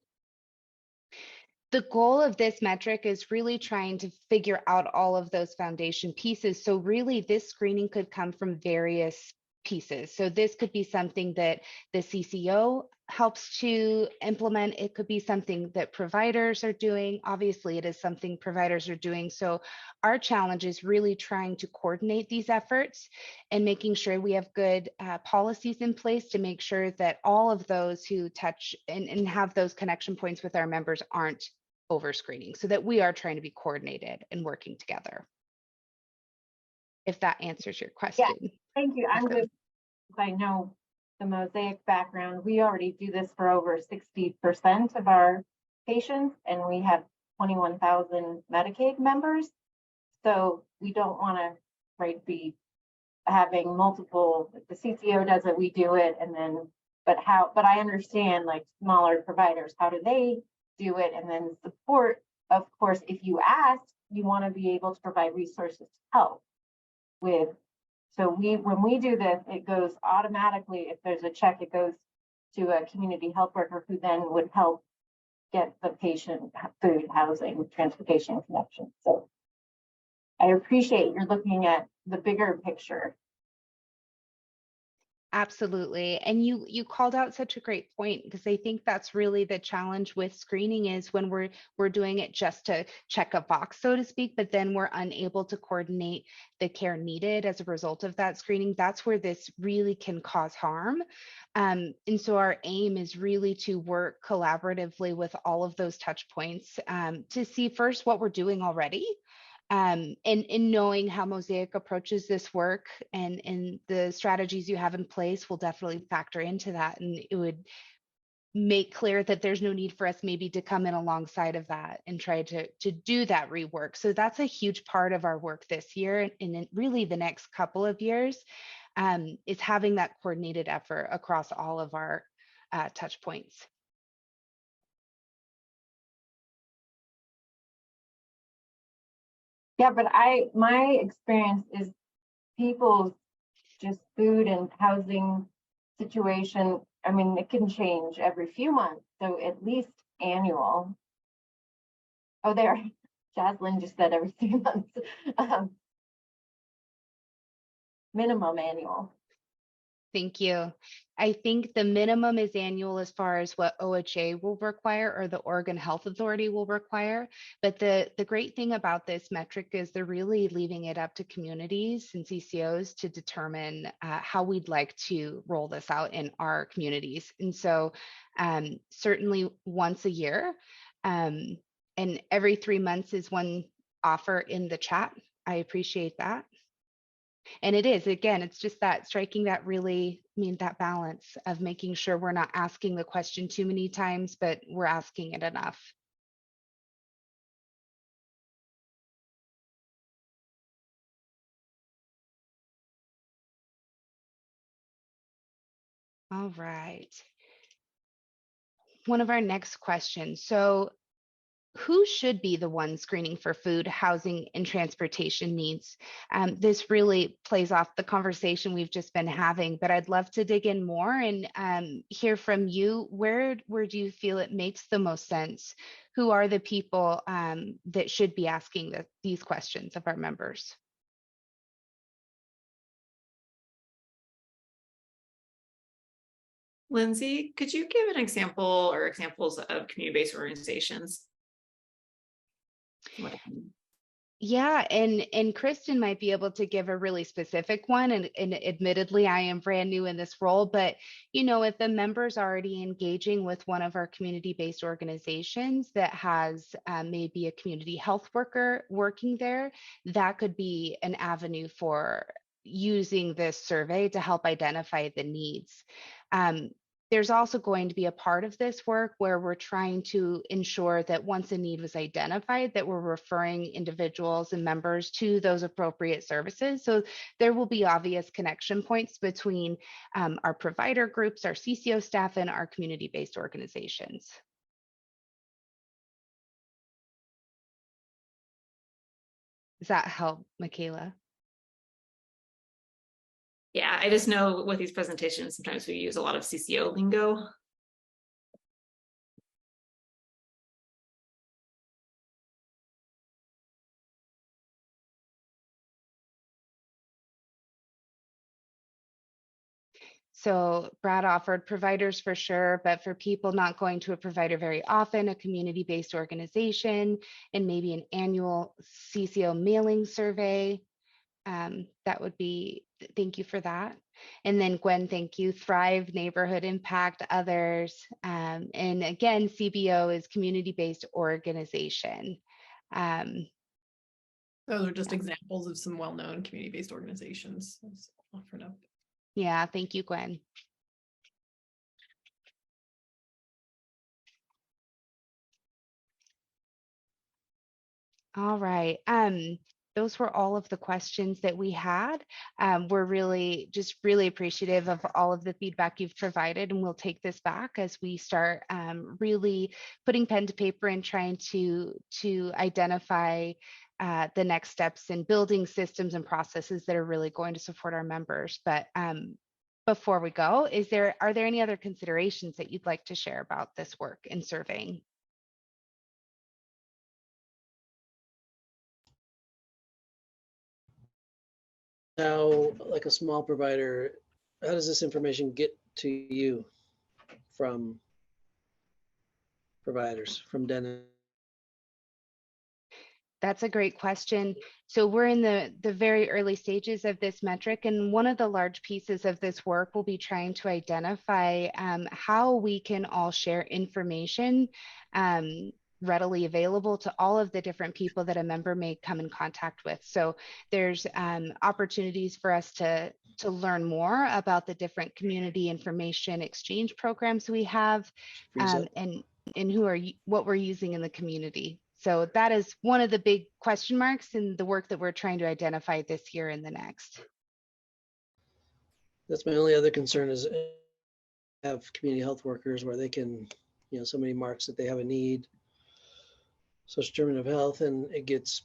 The goal of this metric is really trying to figure out all of those foundation pieces. So really this screening could come from various pieces. So this could be something that the CCO helps to implement. It could be something that providers are doing. Obviously, it is something providers are doing. So our challenge is really trying to coordinate these efforts and making sure we have good policies in place to make sure that all of those who touch and have those connection points with our members aren't over screening, so that we are trying to be coordinated and working together. If that answers your question.
Yeah, thank you. I'm just, I know the Mosaic background, we already do this for over 60% of our patients, and we have 21,000 Medicaid members. So we don't want to be having multiple, if the CCO does it, we do it, and then, but I understand like smaller providers, how do they do it? And then support, of course, if you ask, you want to be able to provide resources to help with. So when we do this, it goes automatically, if there's a check, it goes to a community health worker who then would help get the patient food, housing, transportation connection. So I appreciate you're looking at the bigger picture.
Absolutely. And you called out such a great point, because I think that's really the challenge with screening is when we're doing it just to check a box, so to speak, but then we're unable to coordinate the care needed as a result of that screening. That's where this really can cause harm. And so our aim is really to work collaboratively with all of those touch points to see first what we're doing already. And knowing how Mosaic approaches this work and the strategies you have in place will definitely factor into that. And it would make clear that there's no need for us maybe to come in alongside of that and try to do that rework. So that's a huge part of our work this year and really the next couple of years is having that coordinated effort across all of our touch points.
Yeah, but my experience is people's just food and housing situation. I mean, it can change every few months, so at least annual. Oh, there, Jocelyn just said every 3 months. Minimum annual.
Thank you. I think the minimum is annual as far as what OHA will require or the Oregon Health Authority will require. But the great thing about this metric is they're really leaving it up to communities and CCOs to determine how we'd like to roll this out in our communities. And so certainly once a year and every 3 months is one offer in the chat. I appreciate that. And it is, again, it's just that striking that really, that balance of making sure we're not asking the question too many times, but we're asking it enough. All right. One of our next questions. So who should be the one screening for food, housing, and transportation needs? This really plays off the conversation we've just been having, but I'd love to dig in more and hear from you. Where do you feel it makes the most sense? Who are the people that should be asking these questions of our members?
Lindsay, could you give an example or examples of community-based organizations?
Yeah, and Kristen might be able to give a really specific one. And admittedly, I am brand new in this role, but if the member's already engaging with one of our community-based organizations that has maybe a community health worker working there, that could be an avenue for using this survey to help identify the needs. There's also going to be a part of this work where we're trying to ensure that once a need was identified, that we're referring individuals and members to those appropriate services. So there will be obvious connection points between our provider groups, our CCO staff, and our community-based organizations. Does that help, Michaela?
Yeah, I just know with these presentations, sometimes we use a lot of CCO lingo.
So Brad offered providers for sure, but for people not going to a provider very often, a community-based organization, and maybe an annual CCO mailing survey. That would be, thank you for that. And then Gwen, thank you. Thrive, neighborhood impact, others. And again, CBO is community-based organization.
Those are just examples of some well-known community-based organizations offered up.
Yeah, thank you, Gwen. All right. Those were all of the questions that we had. We're really appreciative of all of the feedback you've provided, and we'll take this back as we start really putting pen to paper and trying to identify the next steps in building systems and processes that are really going to support our members. But before we go, are there any other considerations that you'd like to share about this work in surveying?
How, like a small provider, how does this information get to you from providers, from dentists?
That's a great question. So we're in the very early stages of this metric, and one of the large pieces of this work will be trying to identify how we can all share information readily available to all of the different people that a member may come in contact with. So there's opportunities for us to learn more about the different community information exchange programs we have, and what we're using in the community. So that is one of the big question marks in the work that we're trying to identify this year and the next.
That's my only other concern is have community health workers where they can, somebody marks that they have a need, social determinant of health, and it gets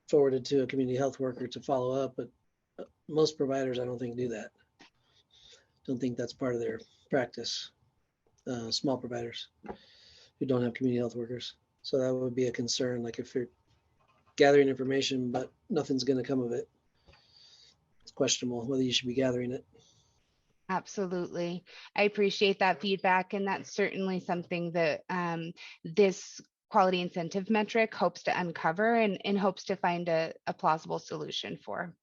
forwarded to a community health worker to follow up. But most providers, I don't think, do that. Don't think that's part of their practice. Small providers who don't have community health workers. So that would be a concern, like if you're gathering information, but nothing's going to come of it. It's questionable whether you should be gathering it.
Absolutely. I appreciate that feedback. And that's certainly something that this quality incentive metric hopes to uncover and hopes to find a plausible solution for.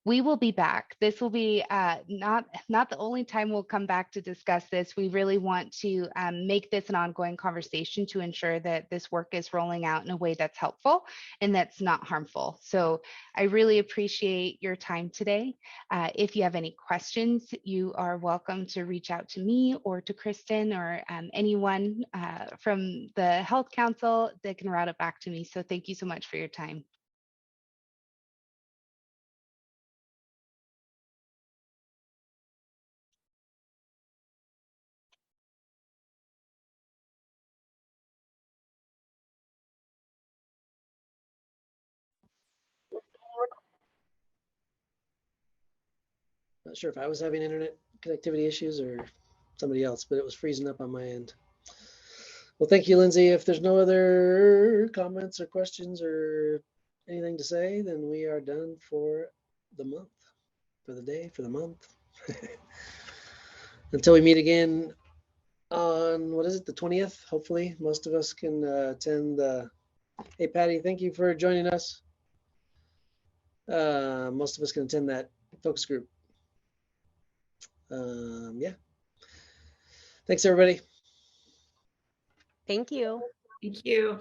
We will be back. This will be not the only time we'll come back to discuss this. We really want to make this an ongoing conversation to ensure that this work is rolling out in a way that's helpful and that's not harmful. So I really appreciate your time today. If you have any questions, you are welcome to reach out to me or to Kristen or anyone from the Health Council that can route it back to me. So thank you so much for your time.
Not sure if I was having internet connectivity issues or somebody else, but it was freezing up on my end. Well, thank you, Lindsay. If there's no other comments or questions or anything to say, then we are done for the month, for the day, for the month. Until we meet again on, what is it, the 20th? Hopefully, most of us can attend the, hey, Patty, thank you for joining us. Most of us can attend that focus group. Yeah. Thanks, everybody.
Thank you.
Thank you.